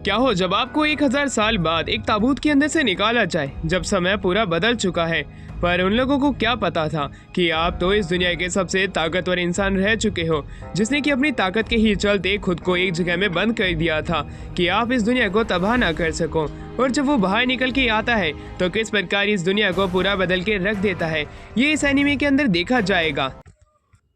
क्या हो जब आपको 1000 साल बाद एक ताबूत के अंदर से निकाला जाए, जब समय पूरा बदल चुका है। पर उन लोगों को क्या पता था कि आप तो इस दुनिया के सबसे ताकतवर इंसान रह चुके हो, जिसने कि अपनी ताकत के ही चलते खुद को एक जगह में बंद कर दिया था कि आप इस दुनिया को तबाह ना कर सको। और जब वो बाहर निकल के आता है तो किस प्रकार इस दुनिया को पूरा बदल के रख देता है, ये इस एनीमे के अंदर देखा जाएगा।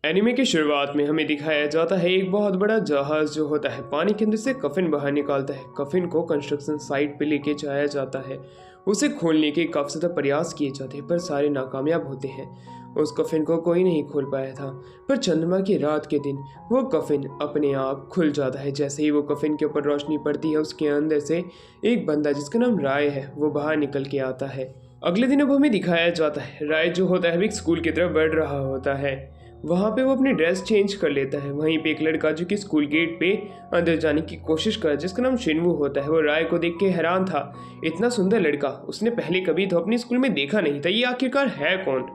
एनीमे की शुरुआत में हमें दिखाया जाता है एक बहुत बड़ा जहाज जो होता है पानी के अंदर से कफिन बाहर निकालता है। कफिन को कंस्ट्रक्शन साइट पे लेके जाया जाता है। उसे खोलने के काफी ज्यादा प्रयास किए जाते हैं पर सारे नाकामयाब होते हैं। उस कफिन को कोई नहीं खोल पाया था, पर चंद्रमा की रात के दिन वो कफिन अपने आप खुल जाता है। जैसे ही वो कफिन के ऊपर रोशनी पड़ती है, उसके अंदर से एक बंदा जिसका नाम राय है वो बाहर निकल के आता है। अगले दिन अब हमें दिखाया जाता है राय जो होता है एक स्कूल की तरफ बढ़ रहा होता है। वहाँ पे वो अपनी ड्रेस चेंज कर लेता है। वहीं पे एक लड़का जो कि स्कूल गेट पे अंदर जाने की कोशिश कर जिसका नाम शिनवू होता है, वो राय को देख के हैरान था। इतना सुंदर लड़का उसने पहले कभी तो अपनी स्कूल में देखा नहीं था, ये आखिरकार है कौन।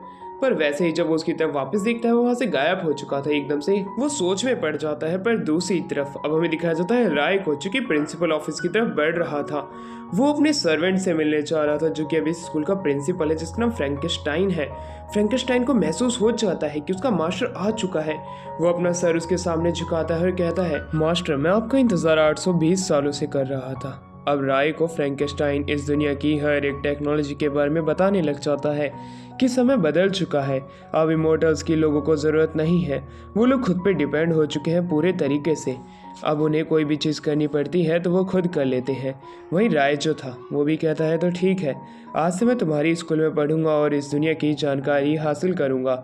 पर वैसे ही जब वो उसकी तरफ वापस देखता है वो वहाँ से गायब हो चुका था। एकदम से वो सोच में पड़ जाता है। पर दूसरी तरफ अब हमें दिखाया जाता है राय को जो कि प्रिंसिपल ऑफिस की तरफ बढ़ रहा था। वो अपने सर्वेंट से मिलने जा रहा था जो कि अभी स्कूल का प्रिंसिपल है जिसका नाम फ्रैंकेस्टाइन है। फ्रैंकेस्टाइन को महसूस हो जाता है कि उसका मास्टर आ चुका है। वो अपना सर उसके सामने झुकाता है और कहता है, मास्टर मैं आपका इंतजार 820 सालों से कर रहा था। अब राय को फ्रैंकेस्टाइन इस दुनिया की हर एक टेक्नोलॉजी के बारे में बताने लग जाता है कि समय बदल चुका है। अब इमोर्टल्स की लोगों को ज़रूरत नहीं है, वो लोग खुद पे डिपेंड हो चुके हैं पूरे तरीके से। अब उन्हें कोई भी चीज़ करनी पड़ती है तो वो खुद कर लेते हैं। वहीं राय जो था वो भी कहता है तो ठीक है, आज से मैं तुम्हारी स्कूल में पढ़ूंगा और इस दुनिया की जानकारी हासिल करूंगा।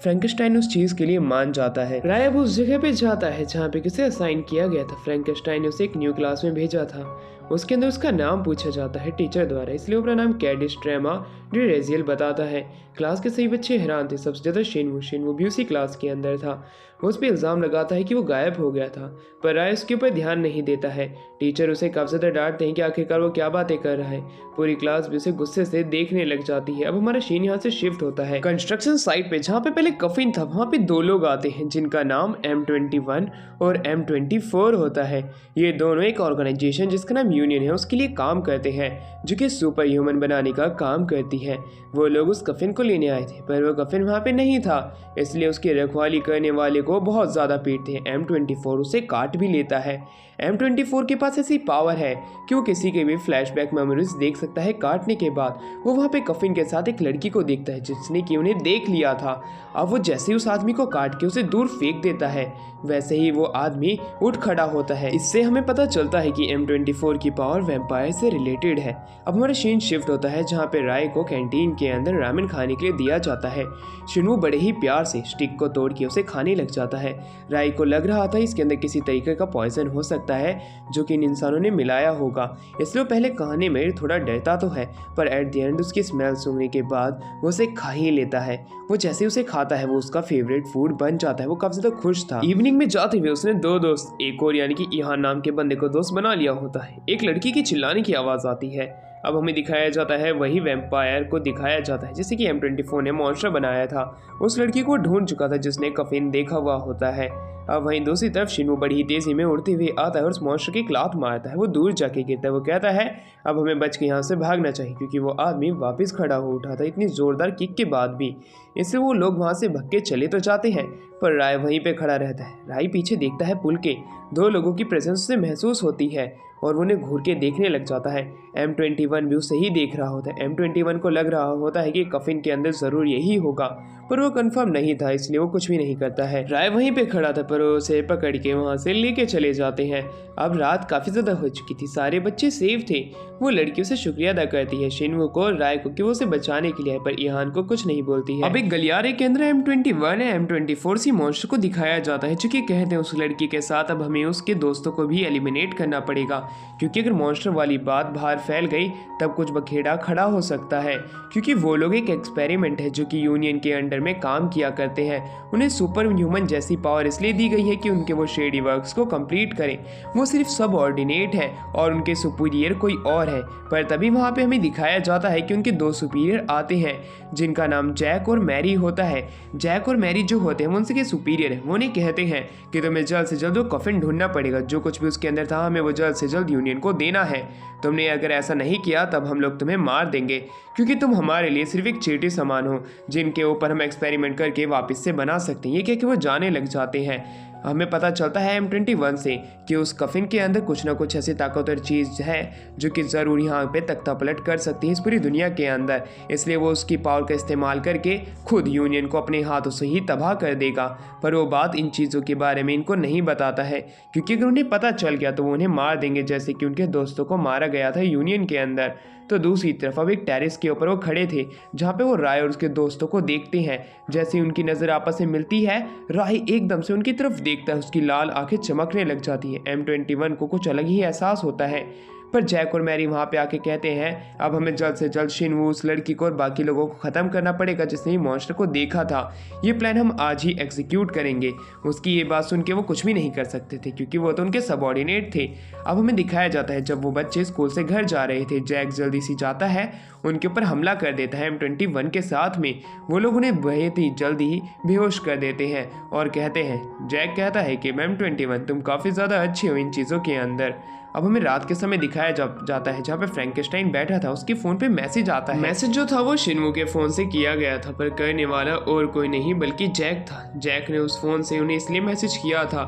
फ्रैंकेस्टाइन उस चीज़ के लिए मान जाता है। राय अब उस जगह पे जाता है जहाँ पे किसे असाइन किया गया था। फ्रैंकेस्टाइन ने उसे एक न्यू क्लास में भेजा था। उसके अंदर उसका नाम पूछा जाता है टीचर द्वारा, इसलिए अपना नाम कैडिस्ट्रेमा डी रेजियल बताता है। क्लास के सही बच्चे हैरान थे, सबसे ज़्यादा शिनवू भी उसी क्लास के अंदर था। वो उस पर इल्ज़ाम लगाता है कि वो गायब हो गया था, पर राय उसके ऊपर ध्यान नहीं देता है। टीचर उसे काफ़ी ज़्यादा डांटते हैं कि आखिरकार वो क्या बातें कर रहा है। पूरी क्लास भी उसे गुस्से से देखने लग जाती है। अब हमारा सीन यहाँ से शिफ्ट होता है कंस्ट्रक्शन साइट पे, जहाँ पे पहले कफिन था वहाँ पे दो लोग आते हैं जिनका नाम M21 और M24 होता है। ये दोनों एक ऑर्गेनाइजेशन जिसका नाम यूनियन है उसके लिए काम करते हैं, जो कि सुपर ह्यूमन बनाने का काम करती है। वो लोग उस कफिन को लेने आए थे पर वो कफिन वहाँ पे नहीं था, इसलिए उसकी रखवाली करने वाले को बहुत ज़्यादा पीटते हैं। M24 उसे काट भी लेता है। M24 के पास ऐसी पावर है कि वो किसी के भी फ्लैशबैक मेमोरीज देख सकता है। काटने के बाद वो वहाँ पे कफिन के साथ एक लड़की को देखता है जिसने कि उन्हें देख लिया था। अब वो जैसे ही उस आदमी को काट के उसे दूर फेंक देता है, वैसे ही वो आदमी उठ खड़ा होता है। इससे हमें पता चलता है कि M24 की पावर वैम्पायर से रिलेटेड है। अब हमारा सीन शिफ्ट होता है जहाँ पे राय को कैंटीन के अंदर रामेन खाने के लिए दिया जाता है। शिनवू बड़े ही प्यार से स्टिक को तोड़ के उसे खाने लग जाता है। राय को लग रहा था इसके अंदर किसी तरीके का पॉइजन हो सकता है जो कि इन इंसानों ने मिलाया होगा, इसलिए वो पहले खाने में थोड़ा डरता तो है, पर एट द एंड उसकी स्मेल सूंघने के बाद वो उसे खा ही लेता है। वो जैसे उसे खाता है वो उसका फेवरेट फूड बन जाता है। वो काफी ज्यादा खुश था। इवनिंग में जाते हुए उसने दो दोस्त, एक और यानी कि इहान नाम के बंदे को दोस्त बना लिया होता है। एक लड़की की चिल्लाने की आवाज आती है। अब हमें दिखाया जाता है वही वैम्पायर को दिखाया जाता है जैसे कि M24 ने मॉन्स्टर बनाया था। उस लड़की को ढूंढ चुका था जिसने कफिन देखा हुआ होता है। अब वहीं दूसरी तरफ शिनवू बड़ी ही तेजी में उड़ते हुए आता है और उस मॉन्स्टर की लात मारता है। वो दूर जाके गिरता है। वो कहता है अब हमें बच के यहाँ से भागना चाहिए, क्योंकि वो आदमी वापस खड़ा हो उठा था इतनी जोरदार किक के बाद भी। इसलिए वो लोग वहाँ से भग के चले तो जाते हैं, पर राय वहीं पे खड़ा रहता है। राय पीछे देखता है, पुल के दो लोगों की प्रेजेंस से महसूस होती है और वो उन्हें घूर के देखने लग जाता है। M21 भी उसे ही देख रहा होता है। M21 को लग रहा होता है कि कफिन के अंदर जरूर यही होगा, पर वो कंफर्म नहीं था, इसलिए वो कुछ भी नहीं करता है। राय वहीं पे खड़ा था पर वो उसे पकड़ के वहाँ से लेके चले जाते हैं। अब रात काफी ज्यादा हो चुकी थी, सारे बच्चे सेफ थे। वो लड़कियों से शुक्रिया अदा करती है शिनवू को और राय को कि वो उसे बचाने के लिए है, पर इहान को कुछ नहीं बोलती है। अब एक गलियारे के अंदर M21 है M24 सी मॉन्स्टर को दिखाया जाता है जो कि कहते हैं उस लड़की के साथ अब हमें उसके दोस्तों को भी एलिमिनेट करना पड़ेगा, क्योंकि अगर मॉन्स्टर वाली बात बाहर फैल गई तब कुछ बखेड़ा खड़ा हो सकता है। क्योंकि वो लोग एक एक्सपेरिमेंट है जो कि यूनियन के अंडर में काम किया करते हैं। उन्हें सुपर ह्यूमन जैसी पावर इसलिए दी गई है कि उनके वो शेडी वर्क्स को कंप्लीट करें। वो सिर्फ सब ऑर्डिनेट है और उनके सुपीरियर कोई और है। पर तभी वहाँ पे हमें दिखाया जाता है कि उनके दो सुपीरियर आते हैं जिनका नाम जैक और मैरी होता है। जैक और मैरी जो होते हैं वो उनसे सुपीरियर है। वो उन्हें कहते हैं कि तुम्हें जल्द से जल्द वो कफिन ढूंढना पड़ेगा, जो कुछ भी उसके अंदर था हमें वो जल्द से जल्द जल्द यूनियन को देना है। तुमने अगर ऐसा नहीं किया तब हम लोग तुम्हें मार देंगे, क्योंकि तुम हमारे लिए सिर्फ एक चींटी समान हो जिनके ऊपर हम एक्सपेरिमेंट करके वापस से बना सकते हैं। ये कह के वो जाने लग जाते हैं। हमें पता चलता है M21 से कि उस कफिन के अंदर कुछ ना कुछ ऐसी ताकतवर चीज़ है जो कि ज़रूर यहाँ पे तख्ता पलट कर सकती है इस पूरी दुनिया के अंदर। इसलिए वो उसकी पावर का इस्तेमाल करके खुद यूनियन को अपने हाथों से ही तबाह कर देगा। पर वो बात इन चीज़ों के बारे में इनको नहीं बताता है, क्योंकि अगर उन्हें पता चल गया तो वो उन्हें मार देंगे, जैसे कि उनके दोस्तों को मारा गया था यूनियन के अंदर। तो दूसरी तरफ अब एक टेरेस के ऊपर वो खड़े थे, जहाँ पे वो राय और उसके दोस्तों को देखते हैं। जैसे ही उनकी नज़र आपस में मिलती है, राय एकदम से उनकी तरफ देखता है, उसकी लाल आंखें चमकने लग जाती हैं। M21 को कुछ अलग ही एहसास होता है। पर जैक और मैरी वहाँ पे आके कहते हैं अब हमें जल्द से जल्द शिनवू, उस लड़की को और बाकी लोगों को ख़त्म करना पड़ेगा जिसने ये मॉन्स्टर को देखा था। ये प्लान हम आज ही एग्जीक्यूट करेंगे। उसकी ये बात सुन के वो कुछ भी नहीं कर सकते थे, क्योंकि वो तो उनके सबऑर्डिनेट थे। अब हमें दिखाया जाता है जब वो बच्चे स्कूल से घर जा रहे थे, जैक जल्दी से जाता है, उनके ऊपर हमला कर देता है M21 के साथ में। वो लोग उन्हें बहुत ही जल्दी ही बेहोश कर देते हैं और कहते हैं, जैक कहता है कि M21 तुम काफ़ी ज़्यादा अच्छे हो इन चीज़ों के अंदर। अब हमें रात के समय दिखाया जाता है, जहाँ पे फ्रैंकेनस्टाइन बैठा था, उसके फ़ोन पे मैसेज आता है। मैसेज जो था वो शिनवू के फ़ोन से किया गया था, पर करने वाला और कोई नहीं बल्कि जैक था। जैक ने उस फ़ोन से उन्हें इसलिए मैसेज किया था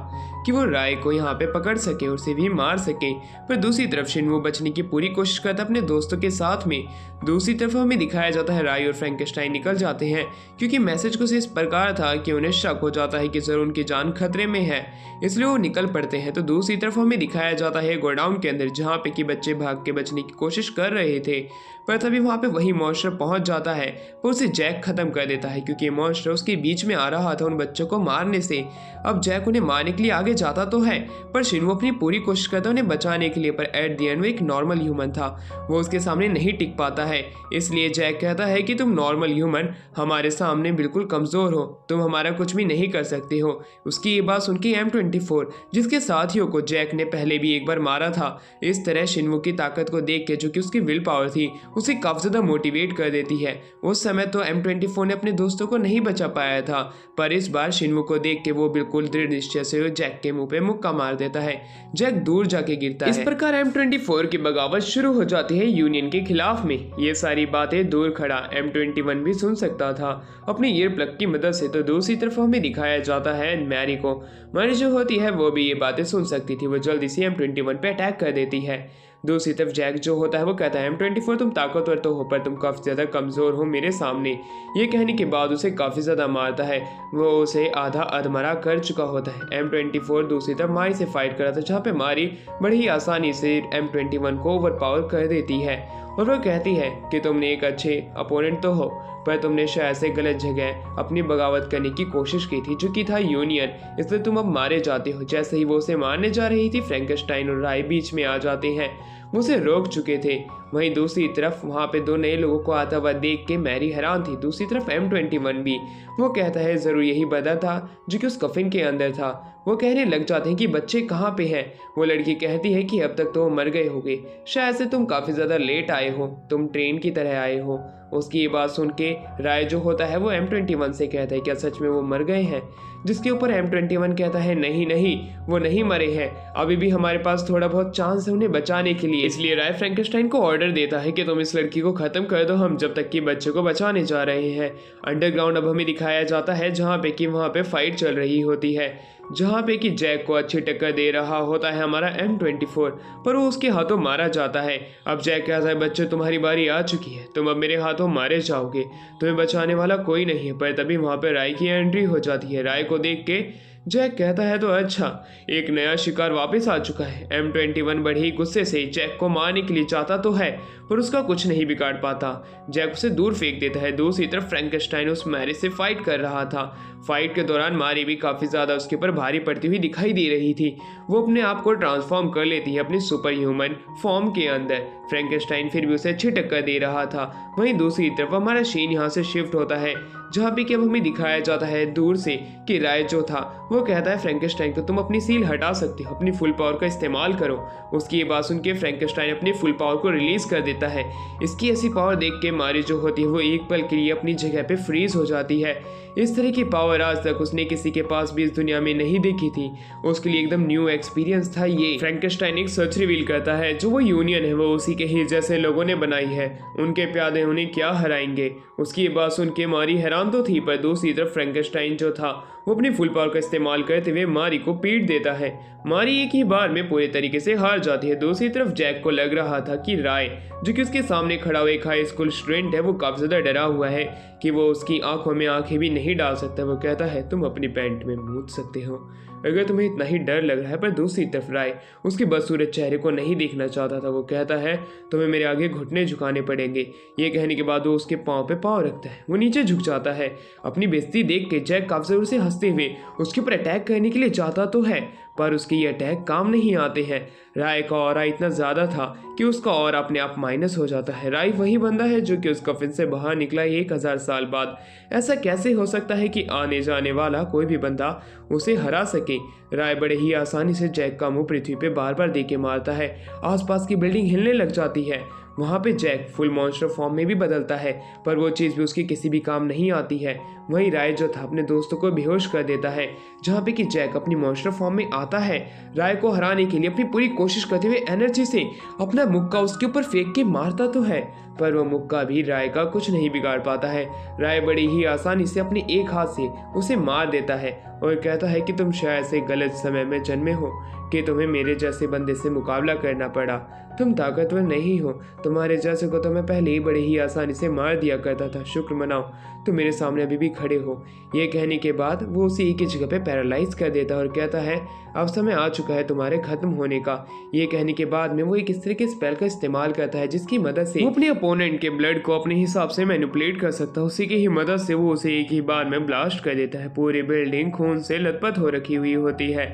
कि वो राय को यहाँ पे पकड़ सके, उसे भी मार सके। पर दूसरी तरफ शिनवू बचने की पूरी कोशिश करता अपने दोस्तों के साथ में। दूसरी तरफ हमें दिखाया जाता है राय और फ्रैंकेनस्टाइन निकल जाते हैं, क्योंकि मैसेज कुछ इस प्रकार था कि उन्हें शक हो जाता है कि ज़रूर उनकी जान खतरे में है, इसलिए वो निकल पड़ते हैं। तो दूसरी तरफ हमें दिखाया जाता है गोडाउन के अंदर, जहाँ पे कि बच्चे भाग के बचने की कोशिश कर रहे थे। पर तभी वहाँ पे वही मॉन्स्टर पहुँच जाता है, पर उसे जैक ख़त्म कर देता है, क्योंकि ये मॉन्स्टर उसके बीच में आ रहा था उन बच्चों को मारने से। अब जैक उन्हें मारने के लिए आगे जाता तो है, पर शिनवू अपनी पूरी कोशिश करता है उन्हें बचाने के लिए। पर एट द एंड वो एक नॉर्मल ह्यूमन था, वो उसके सामने नहीं टिक पाता है। इसलिए जैक कहता है कि तुम नॉर्मल ह्यूमन हमारे सामने बिल्कुल कमज़ोर हो, तुम हमारा कुछ भी नहीं कर सकते हो। उसकी ये बात सुन के M24, जिसके साथियों को जैक ने पहले भी एक बार मारा था, इस तरह शिनवू की ताकत को देख के, जो कि उसकी विल पावर थी, उसे काफ़ी ज़्यादा मोटिवेट कर देती है। उस समय तो M24 ने अपने दोस्तों को नहीं बचा पाया था, पर इस बार शिनवू को देख के वो बिल्कुल दृढ़ निश्चय से जैक के मुंह पे मुक्का मार देता है। जैक दूर जाके गिरता है। इस प्रकार M24 की बगावत शुरू हो जाती है यूनियन के खिलाफ में। ये सारी बातें दूर खड़ा M21 भी सुन सकता था अपने ईयर प्लग की मदद से। तो दूसरी तरफ हमें दिखाया जाता है मैरी को। मैरी जो होती है वो भी ये बातें सुन सकती थी, वो जल्दी से M21 पे अटैक कर देती है। दूसरी तरफ जैक जो होता है वो कहता है M24 तुम ताकतवर तो हो, पर तुम काफ़ी ज़्यादा कमज़ोर हो मेरे सामने। ये कहने के बाद उसे काफ़ी ज़्यादा मारता है, वो उसे आधा अधमरा कर चुका होता है। M24 दूसरी तरफ मारी से फाइट कर रहा था, जहाँ पे मारी बड़ी आसानी से M21 को ओवर पावर कर देती है और वो कहती है कि तुमने एक अच्छे अपोनेंट तो हो, पर तुमने शायद से गलत जगह अपनी बगावत करने की कोशिश की थी, जो कि था यूनियन, इसलिए तुम अब मारे जाते हो। जैसे ही वो उसे मारने जा रही थी, फ्रैंकेनस्टाइन और राय बीच में आ जाते हैं, वो उसे रोक चुके थे। वहीं दूसरी तरफ वहाँ पे दो नए लोगों को आता हुआ देख के मैरी हैरान थी। दूसरी तरफ M21 भी, वो कहता है ज़रूर यही बदल था जो कि उस कफिन के अंदर था। वो कहने लग जाते हैं कि बच्चे कहाँ पे हैं। वो लड़की कहती है कि अब तक तो वो मर गए होंगे, शायद से तुम काफ़ी ज़्यादा लेट आए हो, तुम ट्रेन की तरह आए हो। उसकी ये बात सुन के राय जो होता है वो M21 से कहता है क्या सच में वो मर गए हैं, जिसके ऊपर M21 कहता है नहीं नहीं, वो नहीं मरे हैं, अभी भी हमारे पास थोड़ा बहुत चांस है उन्हें बचाने के लिए। इसलिए राय फ्रैंकेनस्टाइन को ऑर्डर देता है कि तुम इस लड़की को ख़त्म कर दो, हम जब तक कि बच्चे को बचाने जा रहे हैं। अंडरग्राउंड अब हमें दिखाया जाता है, जहाँ पे कि वहाँ पे फाइट चल रही होती है, जहाँ पे कि जैक को अच्छी टक्कर दे रहा होता है हमारा M24, पर वो उसके हाथों मारा जाता है। अब जैक कहता है बच्चे तुम्हारी बारी आ चुकी है, तुम अब मेरे हाथों मारे जाओगे, तुम्हें बचाने वाला कोई नहीं है। पर तभी वहाँ पे राय की एंट्री हो जाती है। राय को देख के जैक कहता है तो अच्छा, एक नया शिकार वापस आ चुका है। M21 बड़े ही गुस्से से जैक को मारने के लिए चाहता तो है, पर उसका कुछ नहीं बिगाड़ पाता। जैक उसे दूर फेंक देता है। दूसरी तरफ फ्रैंकेनस्टाइन उस मैरी से फाइट कर रहा था। फाइट के दौरान मारी भी काफ़ी ज़्यादा उसके ऊपर भारी पड़ती हुई दिखाई दे रही थी। वो अपने आप को ट्रांसफॉर्म कर लेती है अपनी सुपर ह्यूमन फॉर्म के अंदर। फ्रैंकेनस्टाइन फिर भी उसे अच्छी टक्कर दे रहा था। वहीं दूसरी तरफ हमारा शीन यहाँ से शिफ्ट होता है, जहाँ पे कि अब हमें दिखाया जाता है दूर से कि राय जो था वो कहता है फ्रैंकेनस्टाइन को तुम अपनी सील हटा सकती हो, अपनी फुल पावर का इस्तेमाल करो। उसकी ये बात सुन के फ्रैंकेनस्टाइन अपनी फुल पावर को रिलीज कर देता है। इसकी ऐसी पावर देख के मारी जो होती है वो एक पल के लिए अपनी जगह पे फ्रीज हो जाती है। इस तरह की पावर आज तक उसने किसी के पास भी इस दुनिया में नहीं देखी थी। उसके लिए एकदम न्यू एक्सपीरियंस था ये। फ्रैंकेनस्टाइन एक सच रिवील करता है, जो वो यूनियन है वो उसी के ही जैसे लोगों ने बनाई है, उनके प्यादे उन्हें क्या हराएंगे। उसकी ये बात सुन के मारी हैरान तो थी, पर दूसरी तरफ फ्रैंकेनस्टाइन जो था वो अपनी फुल पावर का इस्तेमाल करते हुए मारी को पीट देता है। मारी एक ही बार में पूरे तरीके से हार जाती है। दूसरी तरफ जैक को लग रहा था कि राय, जो कि उसके सामने खड़ा हुआ एक हाई स्कूल स्टूडेंट है, वो काफी ज्यादा डरा हुआ है कि वो उसकी आंखों में आंखें भी नहीं डाल सकता। वो कहता है तुम अपनी पैंट में मूत सकते हो अगर तुम्हें इतना ही डर लग रहा है। पर दूसरी तरफ राय उसके बदसूरत चेहरे को नहीं देखना चाहता था। वो कहता है तुम्हें मेरे आगे घुटने झुकाने पड़ेंगे। ये कहने के बाद वो उसके पाँव पे पाँव रखता है। वो नीचे झुक जाता है। अपनी बेइज्जती देख के जैक काफी जोर से हंसते हुए उसके ऊपर अटैक करने के लिए जाता तो है, पर उसके ये अटैक काम नहीं आते हैं। राय का ऑरा इतना ज्यादा था कि उसका ऑरा अपने आप माइनस हो जाता है। राय वही बंदा है जो कि उस कफिन से बाहर निकला 1000 साल बाद। ऐसा कैसे हो सकता है कि आने जाने वाला कोई भी बंदा उसे हरा सके। राय बड़े ही आसानी से जैक का मुंह पृथ्वी पे बार बार दे के मारता है। आसपास की बिल्डिंग हिलने लग जाती है। वहाँ पे जैक फुल मॉन्स्टर फॉर्म में भी बदलता है, पर वो चीज़ भी उसकी किसी भी काम नहीं आती है। वहीं राय जो था अपने दोस्तों को बेहोश कर देता है, जहाँ पे कि जैक अपनी मॉन्स्टर फॉर्म में आता है। राय को हराने के लिए अपनी पूरी कोशिश करते हुए एनर्जी से अपना मुक्का उसके ऊपर फेंक के मारता तो है, पर वो मुक्का भी राय का कुछ नहीं बिगाड़ पाता है। राय बड़ी ही आसानी से अपने एक हाथ से उसे मार देता है और कहता है कि तुम शायद से गलत समय में जन्मे हो कि तुम्हें मेरे जैसे बंदे से मुकाबला करना पड़ा। तुम ताकतवर नहीं हो, तुम्हारे जैसे को तो मैं पहले ही बड़े ही आसानी से मार दिया करता था। शुक्र मनाओ तुम मेरे सामने अभी भी खड़े हो। ये कहने के बाद वो उसे एक ही जगह पे पैरालाइज कर देता और कहता है अब समय आ चुका है तुम्हारे खत्म होने का। ये कहने के बाद में वो एक इस तरह के स्पेल का इस्तेमाल करता है जिसकी मदद से वो अपने अपोनेंट के ब्लड को अपने हिसाब से मैनिपुलेट कर सकता है। उसी की ही मदद से वो उसे एक ही बार में ब्लास्ट कर देता है। पूरी बिल्डिंग खून से लथपथ हो रखी हुई होती है।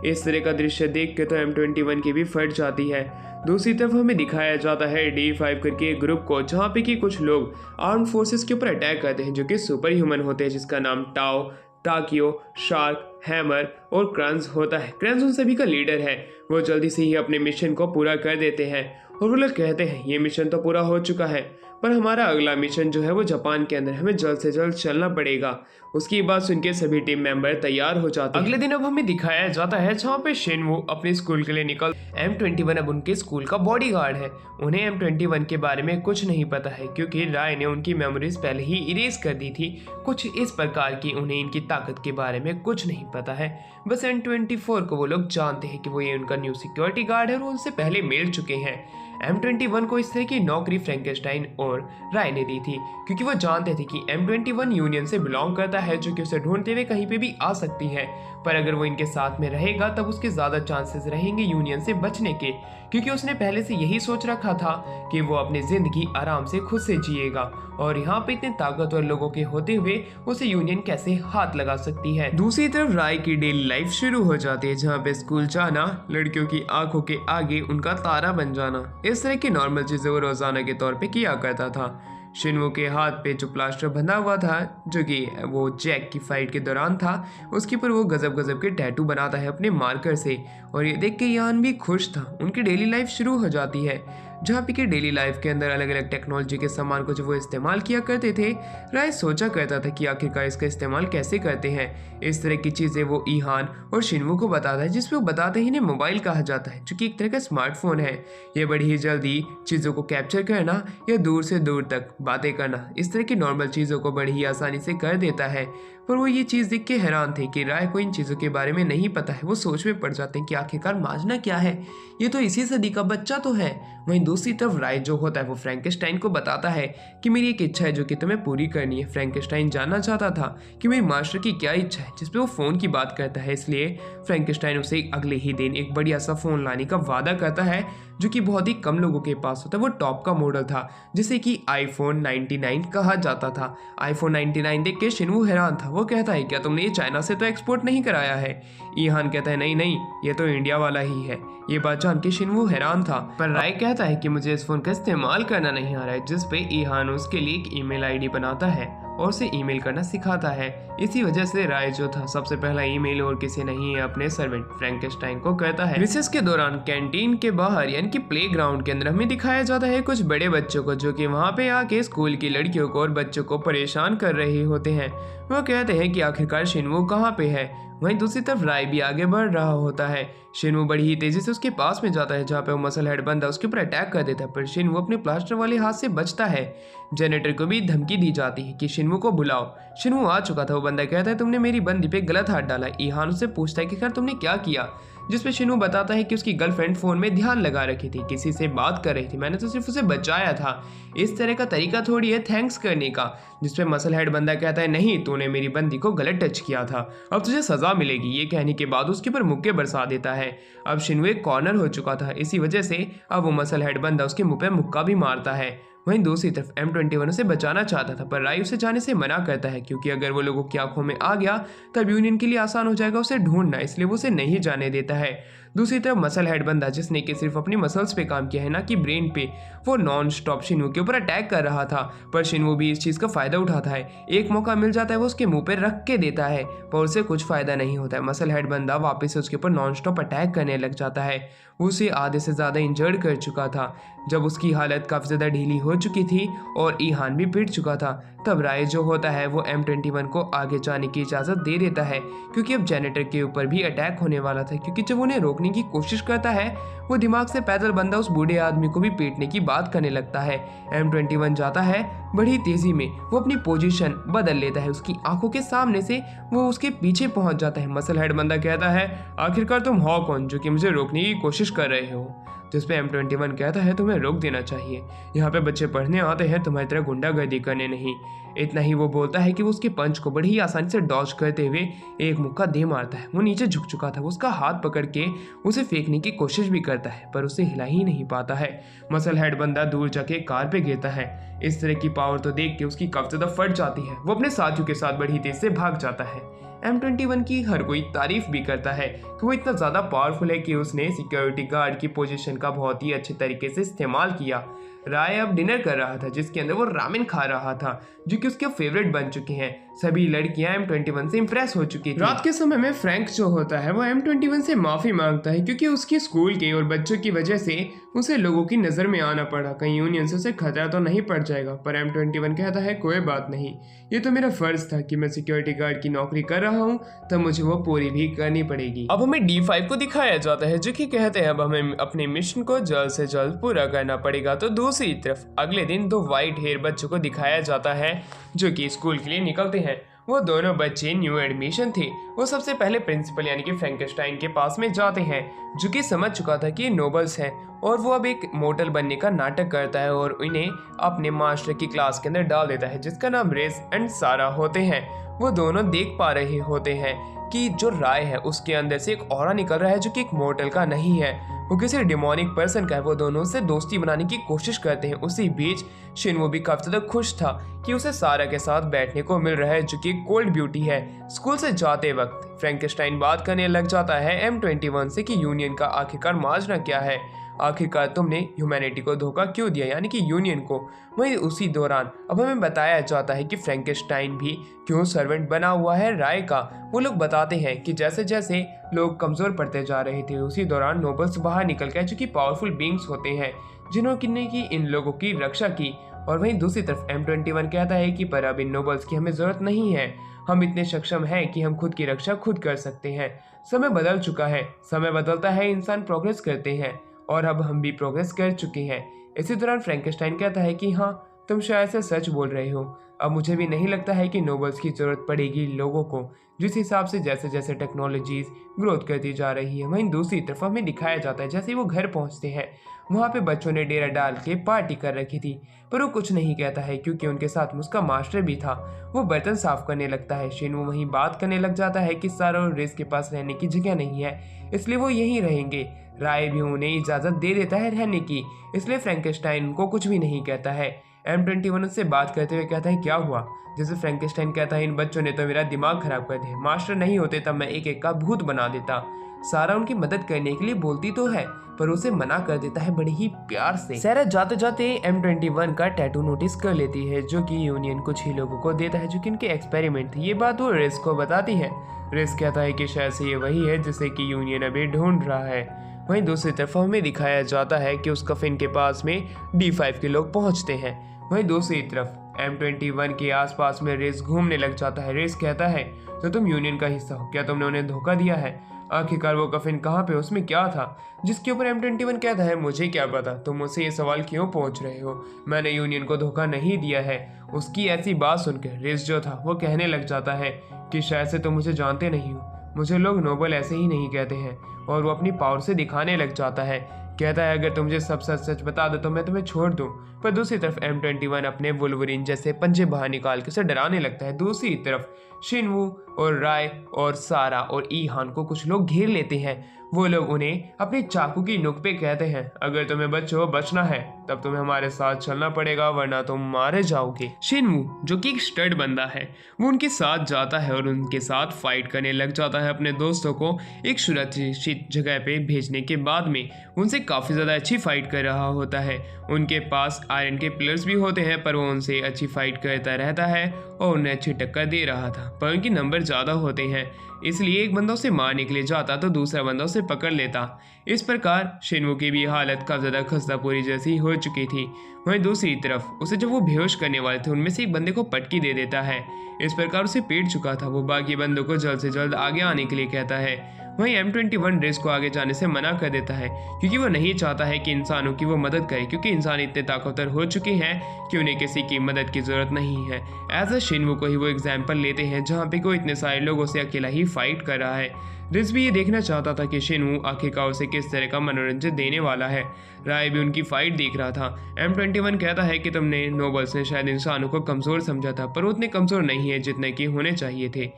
इस तरह का दृश्य देख के तो M21 की भी फट जाती है। दूसरी तरफ हमें दिखाया जाता है D5 करके एक ग्रुप को, जहाँ पे कि कुछ लोग आर्म फोर्सेस के ऊपर अटैक करते हैं जो कि सुपर ह्यूमन होते हैं, जिसका नाम टाओ, टाकियो, शार्क, हैमर और क्रंज होता है। क्रंज उन सभी का लीडर है। वो जल्दी से ही अपने मिशन को पूरा कर देते हैं और वो लोग कहते हैं ये मिशन तो पूरा हो चुका है, पर हमारा अगला मिशन जो है वो जापान के अंदर, हमें जल्द से जल्द चलना पड़ेगा। उसकी बात सुन के सभी टीम मेंबर तैयार हो जाते हैं। अगले दिन अब हमें दिखाया जाता है जहाँ पे शिनवू अपने स्कूल के लिए निकल। M21 अब उनके स्कूल का बॉडीगार्ड है। उन्हें M21 के बारे में कुछ नहीं पता है क्योंकि राय ने उनकी मेमोरीज पहले ही इरेज कर दी थी। कुछ इस प्रकार की उन्हें इनकी ताकत के बारे में कुछ नहीं पता है। बस M24 को वो लोग जानते हैं कि वो ये उनका न्यू सिक्योरिटी गार्ड है और उनसे पहले मिल चुके हैं। M21 को इस तरह की नौकरी फ्रैंकेनस्टाइन और राय ने दी थी क्योंकि वो जानते थे कि M21 यूनियन से बिलोंग करता है जो कि उसे ढूंढते हुए कहीं पे भी आ सकती है, पर अगर वो इनके साथ में रहेगा तब उसके ज़्यादा चांसेस रहेंगे यूनियन से बचने के, क्योंकि उसने पहले से यही सोच रखा था कि वो अपनी ज़िंदगी आराम से खुद से जिएगा और यहाँ पे इतने ताकतवर लोगों के होते हुए उसे यूनियन कैसे हाथ लगा सकती है। दूसरी तरफ राय की डेली लाइफ शुरू हो जाती है जहाँ पे स्कूल जाना लड़कियों की आंखों के आगे उनका तारा बन जाना, इस तरह की नॉर्मल चीज़ें वो रोजाना के तौर पे किया करता था। शिनवू के हाथ पे जो प्लास्टर बंधा हुआ था जो कि वो जैक की फाइट के दौरान था, उसके ऊपर वो गजब गजब के टैटू बनाता है अपने मार्कर से और ये देख के यान भी खुश था। उनकी डेली लाइफ शुरू हो जाती है जहाँ पे कि डेली लाइफ के अंदर अलग अलग टेक्नोलॉजी के सामान को जो वो इस्तेमाल किया करते थे। राय सोचा करता था कि आखिरकार इसका इस्तेमाल कैसे करते हैं। इस तरह की चीज़ें वो ईहान और शिनवू को बताता है, जिसपे वो बताते ही इन्हें मोबाइल कहा जाता है जो कि एक तरह का स्मार्टफोन है। ये बड़ी ही जल्दी चीज़ों को कैप्चर करना या दूर से दूर तक बातें करना, इस तरह की नॉर्मल चीज़ों को बड़ी ही आसानी से कर देता है। पर वो ये चीज़ देख के हैरान थे कि राय को इन चीज़ों के बारे में नहीं पता है। वो सोच में पड़ जाते हैं कि आखिरकार माजना क्या है, ये तो इसी सदी का बच्चा तो है। वहीं दूसरी तरफ राय जो होता है वो फ्रैंकेनस्टाइन को बताता है कि मेरी एक इच्छा है जो कि तुम्हें पूरी करनी है। फ्रैंकेनस्टाइन जानना चाहता था कि मेरी मास्टर की क्या इच्छा है, जिसपे वो फ़ोन की बात करता है। इसलिए फ्रैंकेनस्टाइन उसे अगले ही दिन एक बढ़िया सा फ़ोन लाने का वादा करता है जो कि बहुत ही कम लोगों के पास होता है। वो टॉप का मॉडल था जिसे कि iPhone 99 कहा जाता था। iPhone 99 देख के शिनवू हैरान था। वो कहता है क्या तुमने ये चाइना से तो एक्सपोर्ट नहीं कराया है? ईहान कहता है नहीं नहीं, ये तो इंडिया वाला ही है। ये बात जान के शिनवू हैरान था, पर राय कहता है कि मुझे इस फोन का इस्तेमाल करना नहीं आ रहा है, जिस पे ईहान उसके लिए एक ईमेल आईडी बनाता है और उसे ईमेल करना सिखाता है। इसी वजह से राय जो था सबसे पहला ईमेल और किसी नहीं अपने सर्वेंट फ्रैंकेनस्टाइन को करता है। रिसेस के दौरान कैंटीन के बाहर यानी कि प्लेग्राउंड के अंदर हमें दिखाया जाता है कुछ बड़े बच्चों को जो कि वहाँ पे आके स्कूल की लड़कियों को और बच्चों को परेशान कर रहे होते हैं। वो कहते हैं कि आखिरकार शिनवू कहाँ पे है। वहीं दूसरी तरफ राय भी आगे बढ़ रहा होता है। शिनवू बड़ी ही तेजी से उसके पास में जाता है जहाँ पे वो मसल हेड बंदा उसके ऊपर अटैक कर देता है, पर शिनवू अपने प्लास्टर वाले हाथ से बचता है। जेनेटर को भी धमकी दी जाती है कि शिनवू को बुलाओ। शिनवू आ चुका था। वो बंदा कहता है तुमने मेरी बंदी पे गलत हाथ डाला। ईहान उससे पूछता है कि खैर तुमने क्या किया, जिसपे शिनवू बताता है कि उसकी गर्लफ्रेंड फोन में ध्यान लगा रखी थी, किसी से बात कर रही थी, मैंने तो सिर्फ उसे बचाया था। इस तरह का तरीका थोड़ी है थैंक्स करने का। जिसपे मसल हेड बंदा कहता है नहीं, तूने मेरी बंदी को गलत टच किया था, अब तुझे सजा मिलेगी। ये कहने के बाद उसके ऊपर मुक्के बरसा देता है। अब शिनवू एक कॉर्नर हो चुका था, इसी वजह से अब वो मसल हेड बंदा उसके मुंह पे मुक्का भी मारता है। वहीं दूसरी तरफ M21 उसे बचाना चाहता था, पर राय उसे जाने से मना करता है क्योंकि अगर वो लोगों की आंखों में आ गया तब यूनियन के लिए आसान हो जाएगा उसे ढूंढना, इसलिए वो उसे नहीं जाने देता है। दूसरी तरफ मसल हेड बंदा जिसने कि सिर्फ अपनी मसल्स पे काम किया है ना कि ब्रेन पे, वो नॉन स्टॉप शिनवू के ऊपर अटैक कर रहा था, पर शिनवू भी इस चीज़ का फायदा उठाता है। एक मौका मिल जाता है वो उसके मुंह पे रख के देता है, पर उसे कुछ फायदा नहीं होता है। मसल हेड बंदा वापस से उसके ऊपर नॉन स्टॉप अटैक करने लग जाता है। वो उसे आधे से ज़्यादा इंजर्ड कर चुका था। जब उसकी हालत काफ़ी ज़्यादा ढीली हो चुकी थी और ईहान भी पिट चुका था, तब राय जो होता है वो M21 को आगे जाने की इजाज़त दे देता है क्योंकि अब जेनेटर के ऊपर भी अटैक होने वाला था। क्योंकि जब उन्हें रोकने की कोशिश करता है वो दिमाग से पैदल बंदा उस बूढ़े आदमी को भी पीटने की बात करने लगता है। M21 जाता है बड़ी तेजी में, वो अपनी पोजीशन बदल लेता है, उसकी आंखों के सामने से वो उसके पीछे पहुंच जाता है। मसल हेड बंदा कहता है आखिरकार तुम हो कौन जो कि मुझे रोकने की कोशिश कर रहे हो। जिस पे M21 कहता है तुम्हें रोक देना चाहिए, यहाँ पे बच्चे पढ़ने आते हैं, तुम्हारी तरह गुंडागर्दी करने नहीं। इतना ही वो बोलता है कि वो उसके पंच को बड़ी ही आसानी से डॉज करते हुए एक मुक्का दे मारता है। वो नीचे झुक चुका था, वो उसका हाथ पकड़ के उसे फेंकने की कोशिश भी करता है पर उसे हिला ही नहीं पाता है। मसल हेड बंदा दूर जाके कार पे गिरता है। इस तरह की पावर तो देख के उसकी कफ ज़्यादा फट जाती है। वो अपने साथियों के साथ बड़ी तेज से भाग जाता है। M21 की हर कोई तारीफ भी करता है कि वो इतना ज़्यादा पावरफुल है कि उसने सिक्योरिटी गार्ड की पोजीशन का बहुत ही अच्छे तरीके से इस्तेमाल किया। राय अब डिनर कर रहा था जिसके अंदर वो रामेन खा रहा था जो कि उसके फेवरेट बन चुके हैं। सभी लड़कियां M21 से इम्प्रेस हो चुकी थी। रात के समय में फ्रैंक जो होता है वो M21 से माफ़ी मांगता है क्योंकि उसकी स्कूल के और बच्चों की वजह से उसे लोगों की नज़र में आना पड़ा। कहीं यूनियन से उसे खतरा तो नहीं पड़ जाएगा, पर M21 कहता है कोई बात नहीं, ये तो मेरा फर्ज था कि मैं सिक्योरिटी गार्ड की नौकरी कर रहा हूँ, तब मुझे वो पूरी भी करनी पड़ेगी। अब हमें D5 को दिखाया जाता है जो कि कहते हैं अब हमें अपने मिशन को जल्द से जल्द पूरा करना पड़ेगा। तो दूसरी तरफ अगले दिन दो वाइट हेयर बच्चों को दिखाया जाता है जो कि स्कूल के लिए निकलते हैं। वो दोनों बच्चे न्यू एडमिशन थे। वो सबसे पहले प्रिंसिपल यानी कि फ्रैंकेनस्टाइन के पास में जाते हैं जो कि समझ चुका था कि ये नोबल्स हैं और वो अब एक मोटल बनने का नाटक करता है और इन्हें अपने मास्टर की क्लास के अंदर डाल देता है जिसका नाम रेज एंड सारा होते हैं। वो दोनों देख पा रहे होते हैं कि जो राय है उसके अंदर से एक ऑरा निकल रहा है जो कि एक मोर्टल का नहीं है, वो किसी डिमोनिक पर्सन का है। वो दोनों से दोस्ती बनाने की कोशिश करते हैं। उसी बीच शिनवू भी काफी ज्यादा खुश था कि उसे सारा के साथ बैठने को मिल रहा है जो कि कोल्ड ब्यूटी है। स्कूल से जाते वक्त फ्रैंकेनस्टाइन बात करने लग जाता है M21 से कि यूनियन का आखिरकार माजरा क्या है, आखिरकार तुमने ह्यूमैनिटी को धोखा क्यों दिया यानी कि यूनियन को। वहीं उसी दौरान अब हमें बताया जाता है कि फ्रैंकेनस्टाइन भी क्यों सर्वेंट बना हुआ है राय का। वो लोग बताते हैं कि जैसे जैसे लोग कमज़ोर पड़ते जा रहे थे उसी दौरान नोबल्स बाहर निकल गए जो कि पावरफुल बींग्स होते हैं जिन्होंने की इन लोगों की रक्षा की। और वहीं दूसरी तरफ M21 कहता है कि पर अब इन नोबल्स की हमें ज़रूरत नहीं है, हम इतने सक्षम हैं कि हम खुद की रक्षा खुद कर सकते हैं। समय बदल चुका है, समय बदलता है, इंसान प्रोग्रेस करते हैं और अब हम भी प्रोग्रेस कर चुके हैं। इसी दौरान फ्रैंकेनस्टाइन कहता है कि हाँ तुम शायद से सच बोल रहे हो, अब मुझे भी नहीं लगता है कि नोबल्स की ज़रूरत पड़ेगी लोगों को जिस हिसाब से जैसे जैसे टेक्नोलॉजीज ग्रोथ करती जा रही है। वहीं दूसरी तरफ हमें दिखाया जाता है जैसे ही वो घर पहुंचते हैं वहाँ पे बच्चों ने डेरा डाल के पार्टी कर रखी थी, पर वो कुछ नहीं कहता है क्योंकि उनके साथ उसका मास्टर भी था। वो बर्तन साफ करने लगता है। शिनवू वहीं बात करने लग जाता है कि सारा और रेस के पास रहने की जगह नहीं है इसलिए वो यहीं रहेंगे। राय भी उन्हें इजाज़त दे देता है रहने की, इसलिए फ्रैंकेनस्टाइन उनको कुछ भी नहीं कहता है। M21 उससे बात करते हुए कहता है क्या हुआ, जैसे फ्रैंकेनस्टाइन कहता है इन बच्चों ने तो मेरा दिमाग खराब कर दिया, मास्टर नहीं होते तब मैं एक एक का भूत बना देता। सारा उनकी मदद करने के लिए बोलती तो है पर उसे मना कर देता है बड़े ही प्यार से। सारा जाते जाते M21 का टैटू नोटिस कर लेती है जो कि यूनियन कुछ ही लोगों को देता है जो कि इनके एक्सपेरिमेंट थे। ये बात वो रिस को बताती है। रिस कहता है कि शायद से ये वही है जिसे कि यूनियन अभी ढूंढ रहा है। वहीं दूसरी तरफ हमें दिखाया जाता है कि उस कफिन के पास में D5 के लोग पहुंचते हैं। वहीं दूसरी तरफ M21 के आसपास में रिस घूमने लग जाता है। रिस कहता है तो तुम यूनियन का हिस्सा हो, क्या तुमने उन्हें धोखा दिया है? आखिरकार वो कफिन कहाँ पे, उसमें क्या था? जिसके ऊपर M21 कहता है मुझे क्या पता, तुम मुझसे ये सवाल क्यों पूछ रहे हो, मैंने यूनियन को धोखा नहीं दिया है। उसकी ऐसी बात सुनकर रिस जो था वो कहने लग जाता है कि शायद से तुम मुझे जानते नहीं हो, मुझे लोग नोबल ऐसे ही नहीं कहते हैं। और वो अपनी पावर से दिखाने लग जाता है। कहता है अगर तुम मुझे सब सच सच बता दो तो मैं तुम्हें छोड़ दूं। पर दूसरी तरफ M21 अपने वुल्वरीन जैसे पंजे बाहर निकाल के उसे डराने लगता है। दूसरी तरफ शिनवू और राय और सारा और ईहान को कुछ लोग घेर लेते हैं। वो लोग उन्हें अपने चाकू की नोक पे कहते हैं अगर तुम्हें बचना है तब तुम्हें हमारे साथ चलना पड़ेगा वरना तुम मारे जाओगे। शिनवू जो कि एक स्टड बंदा है वो उनके साथ जाता है और उनके साथ फाइट करने लग जाता है। अपने दोस्तों को एक सुरक्षित जगह पे भेजने के बाद में उनसे काफ़ी ज़्यादा अच्छी फाइट कर रहा होता है। उनके पास आयरन के पिलर्स भी होते हैं पर वो उनसे अच्छी फाइट करता रहता है और उन्हें अच्छी टक्कर दे रहा था पर उनके नंबर ज़्यादा होते हैं इसलिए एक बंदा उसे मारने के लिए जाता तो दूसरा बंदा उसे पकड़ लेता। इस प्रकार शिनवू की भी हालत काफ़ी ज़्यादा खस्तापूरी जैसी हो चुकी थी। वहीं दूसरी तरफ उसे जब वो बेहोश करने वाले थे उनमें से एक बंदे को पटकी दे देता है। इस प्रकार उसे पेट चुका था। वो बाकी बंदों को जल्द से जल्द आगे आने के लिए कहता है। वहीं M21 रिस को आगे जाने से मना कर देता है क्योंकि वो नहीं चाहता है कि इंसानों की वो मदद करे क्योंकि इंसान इतने ताकतवर हो चुके हैं कि उन्हें किसी की मदद की ज़रूरत नहीं है। एज अ शिनवू को ही वो एग्जाम्पल लेते हैं जहाँ पे कोई इतने सारे लोगों से अकेला ही फाइट कर रहा है। रिस भी ये देखना चाहता था कि शिनवू आखिरकार उसे किस तरह का मनोरंजन देने वाला है। राय भी उनकी फाइट देख रहा था। M21 कहता है कि तुमने नोबल्स ने शायद इंसानों को कमज़ोर समझा था पर उतने कमज़ोर नहीं है जितने कि होने चाहिए थे।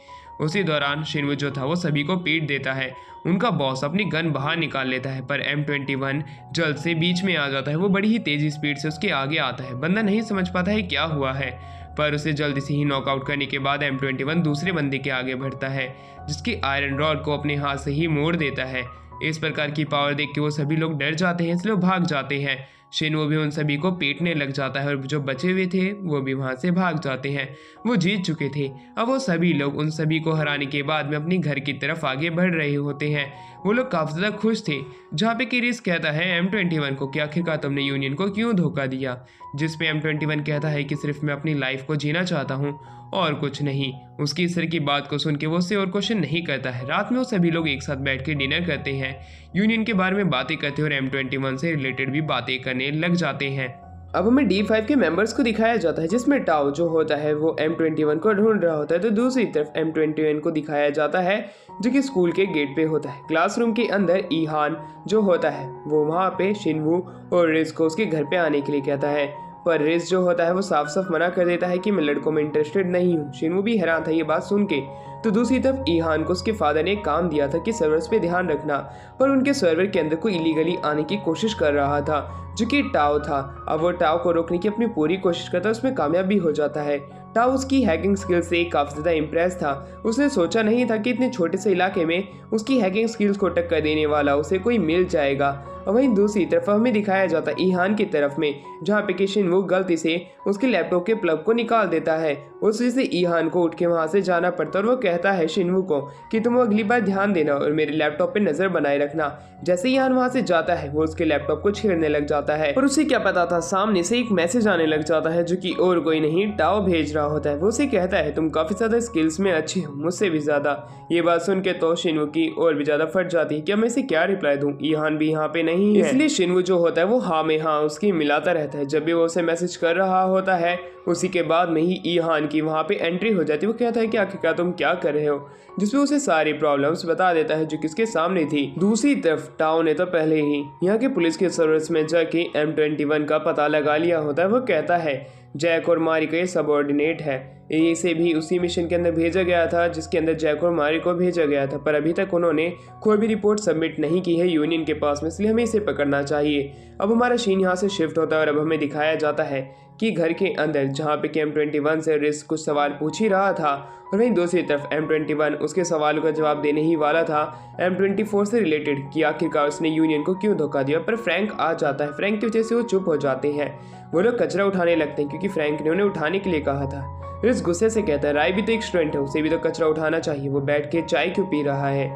उसी दौरान शिनवू जो था वो सभी को पीट देता है। उनका बॉस अपनी गन बाहर निकाल लेता है पर M21 जल्द से बीच में आ जाता है। वो बड़ी ही तेज़ी स्पीड से उसके आगे आता है। बंदा नहीं समझ पाता है क्या हुआ है पर उसे जल्दी से ही नॉकआउट करने के बाद M21 दूसरे बंदे के आगे बढ़ता है जिसकी आयरन रॉड को अपने हाथ से ही मोड़ देता है। इस प्रकार की पावर देख के वो सभी लोग डर जाते हैं इसलिए वो भाग जाते हैं। शिनवू भी उन सभी को पीटने लग जाता है और जो बचे हुए थे वो भी वहाँ से भाग जाते हैं। वो जीत चुके थे। अब वो सभी लोग उन सभी को हराने के बाद में अपनी घर की तरफ आगे बढ़ रहे होते हैं। वो लोग काफ़ी ज़्यादा खुश थे जहाँ पे रिस कहता है M21 को कि आखिरकार तुमने यूनियन को क्यों धोखा दिया, जिस पे M21 कहता है कि सिर्फ मैं अपनी लाइफ को जीना चाहता हूँ और कुछ नहीं। उसकी इस तरह की बात को सुन के वो उससे और क्वेश्चन नहीं करता है। रात में वो सभी लोग एक साथ बैठ के डिनर करते हैं, यूनियन के बारे में बातें करते हैं और M21 से रिलेटेड भी बातें करने लग जाते हैं। अब हमें D5 के मेंबर्स को दिखाया जाता है जिसमें टाओ जो होता है वो M21 को ढूंढ रहा होता है तो दूसरी तरफ M21 को दिखाया जाता है जो कि स्कूल के गेट पे होता है। क्लासरूम के अंदर ईहान जो होता है वो वहाँ पे शिनवू और रिस को उसके घर पे आने के लिए कहता है पर रिस जो होता है वो साफ साफ मना कर देता है कि मैं लड़कों में इंटरेस्टेड नहीं हूँ। शिनवू भी हैरान था ये बात सुन के। तो दूसरी तरफ ईहान को उसके फादर ने काम दिया था कि सर्वर्स पे ध्यान रखना पर उनके सर्वर के अंदर कोई इलीगली आने की कोशिश कर रहा था जो कि टाओ था। अब वो टाओ को रोकने की अपनी पूरी कोशिश करता है, उसमें कामयाब भी हो जाता है। टाओ उसकी हैकिंग स्किल्स से काफ़ी ज़्यादा इम्प्रेस था। उसने सोचा नहीं था कि इतने छोटे से इलाके में उसकी हैकिंग स्किल्स को टक्कर देने वाला उसे कोई मिल जाएगा। और वहीं दूसरी तरफ हमें दिखाया जाता है ईहान की तरफ में जहाँ पे कि शिनवू गलती से उसके लैपटॉप के प्लग को निकाल देता है। उस वजह से ईहान को उठ के वहाँ से जाना पड़ता और वो कहता है शिनवू को कि तुम अगली बार ध्यान देना और मेरे लैपटॉप पे नज़र बनाए रखना। जैसे ईहान वहाँ से जाता है वो उसके लैपटॉप को छेड़ने लग जाता है और उसे क्या पता था सामने से एक मैसेज आने लग जाता है जो कि और कोई नहीं टाओ भेज रहा होता है। वो उसे कहता है तुम काफ़ी ज़्यादा स्किल्स में अच्छी हो, मुझसे भी ज़्यादा। ये बात सुन के तो शिनवू की और भी ज़्यादा फट जाती है कि मैं इसे क्या रिप्लाई दूँ, ईहान भी यहाँ पे नहीं है। इसलिए शिनवू जो होता है वो हाँ में हाँ उसकी मिलाता रहता है। जब भी वो उसे मैसेज कर रहा होता है उसी के बाद में ही ईहान की वहाँ पे एंट्री हो जाती है। वो कहता है कि आखिरकार तुम क्या कर रहे हो, जिसमें उसे सारी प्रॉब्लम्स बता देता है जो किसके सामने थी। दूसरी तरफ टाओ ने तो पहले ही यहाँ के पुलिस के सर्विस में जाके M21 का पता लगा लिया होता है। वो कहता है जैक और मारी का ये सबऑर्डिनेट है, इसे भी उसी मिशन के अंदर भेजा गया था जिसके अंदर जैक और मारी को भेजा गया था पर अभी तक उन्होंने कोई भी रिपोर्ट सबमिट नहीं की है यूनियन के पास में, इसलिए हमें इसे पकड़ना चाहिए। अब हमारा सीन यहाँ से शिफ्ट होता है और अब हमें दिखाया जाता है कि घर के अंदर जहाँ पे कि M21 से रिस्क कुछ सवाल पूछ ही रहा था और वहीं दूसरी तरफ M21 उसके सवालों का जवाब देने ही वाला था M24 से रिलेटेड कि आखिरकार उसने यूनियन को क्यों धोखा दिया। पर फ्रैंक आ जाता है। फ्रैंक की वजह से वो चुप हो जाते हैं। वो लोग कचरा उठाने लगते हैं क्योंकि फ्रैंक ने उन्हें उठाने के लिए कहा था। रिस गुस्से से कहता है राय भी तो एक स्टूडेंट है, उसे भी तो कचरा उठाना चाहिए, वो बैठ के चाय क्यों पी रहा है।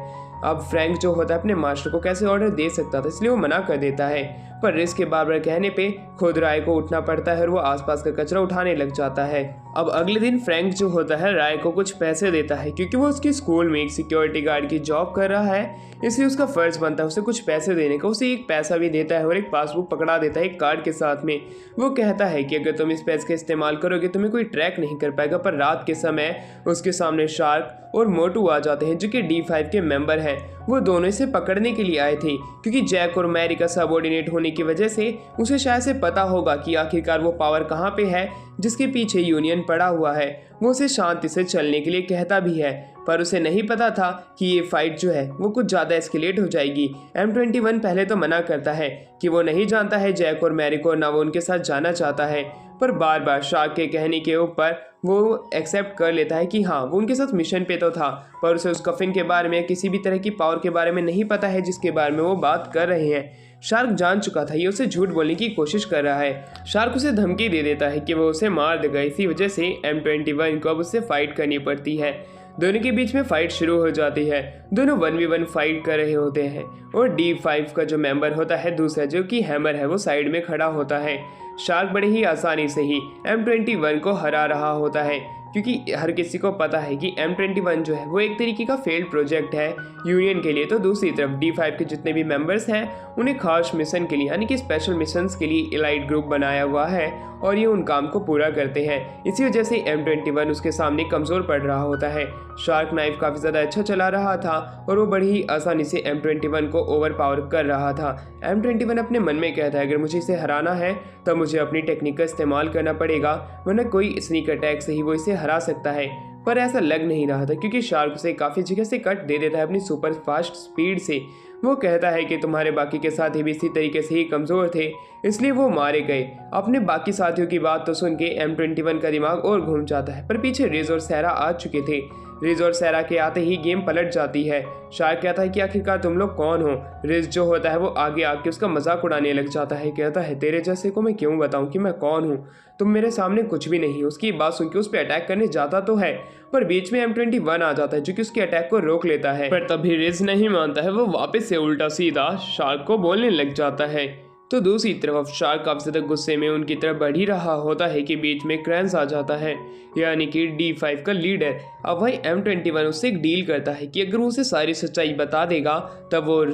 अब फ्रैंक जो होता है अपने मास्टर को कैसे ऑर्डर दे सकता था, इसलिए वो मना कर देता है। पर रिस के बार बार कहने पे खुद राय को उठना पड़ता है और वो आसपास का कचरा उठाने लग जाता है। अब अगले दिन फ्रैंक जो होता है राय को कुछ पैसे देता है क्योंकि वो उसके स्कूल में एक सिक्योरिटी गार्ड की जॉब कर रहा है, इसलिए उसका फर्ज बनता है उसे कुछ पैसे देने का। उसे एक पैसा भी देता है और एक पासबुक पकड़ा देता है एक कार्ड के साथ में। वो कहता है कि अगर तुम इस पैसे का इस्तेमाल करोगे तुम्हें कोई ट्रैक नहीं कर पाएगा। पर रात के समय उसके सामने शार्क और मोटू आ जाते हैं जो कि D5 के मेंबर हैं। वो दोनों इसे पकड़ने के लिए आए थे क्योंकि जैक और मैरी का सबऑर्डिनेट होने की वजह से उसे शायद से पता होगा कि आखिरकार वो पावर कहाँ पे है जिसके पीछे यूनियन पड़ा हुआ है। वो उसे शांति से चलने के लिए कहता भी है, पर उसे नहीं पता था कि ये फाइट जो है वो कुछ ज़्यादा एस्केलेट हो जाएगी। M21 पहले तो मना करता है कि वो नहीं जानता है जैक और मैरी को, ना वो उनके साथ जाना चाहता है। पर बार बार शार्क के कहने के ऊपर वो एक्सेप्ट कर लेता है कि हाँ वो उनके साथ मिशन पे तो था, पर उसे उस कफिन के बारे में किसी भी तरह की पावर के बारे में नहीं पता है जिसके बारे में वो बात कर रहे हैं। शार्क जान चुका था ये उसे झूठ बोलने की कोशिश कर रहा है। शार्क उसे धमकी दे देता है कि वो उसे मार देगा। इसी वजह से M21 को अब उससे फाइट करनी पड़ती है। दोनों के बीच में फाइट शुरू हो जाती है। दोनों 1v1 फाइट कर रहे होते हैं और D5 का जो मेंबर होता है दूसरा जो कि हैमर है वो साइड में खड़ा होता है। शार्क बड़े ही आसानी से ही M21 को हरा रहा होता है क्योंकि हर किसी को पता है कि M21 जो है वो एक तरीके का फेल्ड प्रोजेक्ट है यूनियन के लिए। तो दूसरी तरफ D5 के जितने भी मेंबर्स हैं उन्हें खास मिशन के लिए यानी कि स्पेशल मिशंस के लिए एलाइट ग्रुप बनाया हुआ है और ये उन काम को पूरा करते हैं। इसी वजह से M21 उसके सामने कमज़ोर पड़ रहा होता है। शार्क नाइफ काफ़ी ज़्यादा अच्छा चला रहा था और वो बड़ी ही आसानी से M21 को ओवर पावर कर रहा था। M21 अपने मन में कहता है अगर मुझे इसे हराना है तब मुझे अपनी टेक्निक का इस्तेमाल करना पड़ेगा, वरना कोई स्नीक अटैक से ही वो इसे हरा सकता है। पर ऐसा लग नहीं रहा था क्योंकि शार्क उसे काफ़ी जगह से कट दे देता है अपनी सुपर फास्ट स्पीड से। वो कहता है कि तुम्हारे बाकी के साथी भी इसी तरीके से ही कमज़ोर थे इसलिए वो मारे गए। अपने बाकी साथियों की बात तो सुन के M21 का दिमाग और घूम जाता है। पर पीछे रिज और सहरा आ चुके थे। रिज और सहरा के आते ही गेम पलट जाती है। शार्क कहता है कि आखिरकार तुम लोग कौन हो। रिज जो होता है वो आगे आके उसका मजाक उड़ाने लग जाता है। कहता है तेरे जैसे को मैं क्यों बताऊं कि मैं कौन हूं, तुम मेरे सामने कुछ भी नहीं। उसकी बात सुन के उस पर अटैक करने जाता तो है पर बीच में M21 आ जाता है जो कि उसके अटैक को रोक लेता है। पर तभी रिज नहीं मानता है, वो वापस से उल्टा सीधा शार्क को बोलने लग जाता है। तो दूसरी तरफ शार्क काफी ज्यादा गुस्से में उनकी तरफ बढ़ ही रहा होता है कि बीच में क्रैंस आ जाता है यानी कि D5 का लीडर। अब वही M21 उससे एक डील करता है कि अगर वो उसे सारी सच्चाई बता देगा तब वो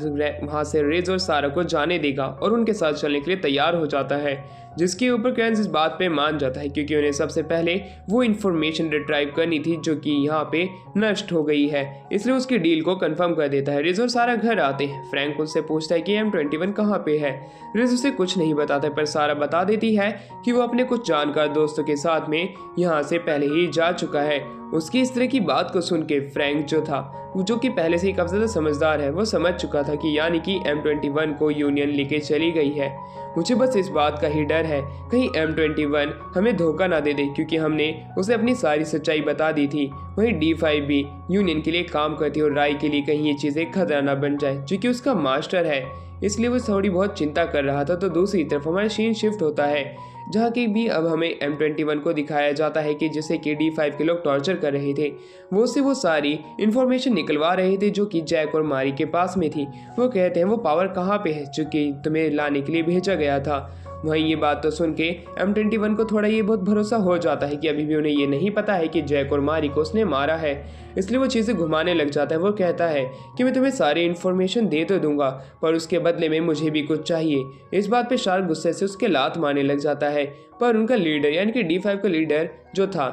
वहाँ से रिज और सारा को जाने देगा और उनके साथ चलने के लिए तैयार हो जाता है, जिसके ऊपर क्रैंस इस बात पे मान जाता है क्योंकि उन्हें सबसे पहले वो इन्फॉर्मेशन रिट्राइव करनी थी जो कि यहाँ पे नष्ट हो गई है, इसलिए उसकी डील को कंफर्म कर देता है। रिज और सारा घर आते हैं। फ्रैंक उससे पूछता है कि M21 कहाँ पे है। रिज उसे कुछ नहीं बताता पर सारा बता देती है कि वो अपने कुछ जानकार दोस्तों के साथ में यहाँ से पहले ही जा चुका है। उसकी इस तरह की बात को सुन के फ्रैंक जो था जो कि पहले से ही काफ़ी ज़्यादा समझदार है वो समझ चुका था कि यानी कि M21 को यूनियन लेके चली गई है। मुझे बस इस बात का ही डर है कहीं M21 हमें धोखा ना दे दे क्योंकि हमने उसे अपनी सारी सच्चाई बता दी थी। वहीं D5 भी यूनियन के लिए काम करती है और राय के लिए कहीं ये चीज़ें खतरा ना बन जाए जो कि उसका मास्टर है, इसलिए वो थोड़ी बहुत चिंता कर रहा था। तो दूसरी तरफ हमारा सीन शिफ्ट होता है जहाँ की भी अब हमें M21 को दिखाया जाता है कि जिसे कि D5 के लोग टॉर्चर कर रहे थे वो से वो सारी इन्फॉर्मेशन निकलवा रहे थे जो कि जैक और मारी के पास में थी। वो कहते हैं वो पावर कहाँ पे है जो कि तुम्हें लाने के लिए भेजा गया था। वहीं ये बात तो सुन के M21 को थोड़ा ये बहुत भरोसा हो जाता है कि अभी भी उन्हें ये नहीं पता है कि जैक और मारी को उसने मारा है, इसलिए वो चीज़ें घुमाने लग जाता है। वो कहता है कि मैं तुम्हें सारी इन्फॉर्मेशन दे तो दूंगा पर उसके बदले में मुझे भी कुछ चाहिए। इस बात पे शार्क गुस्से से उसके लात मारने लग जाता है पर उनका लीडर यानी कि D5 का लीडर जो था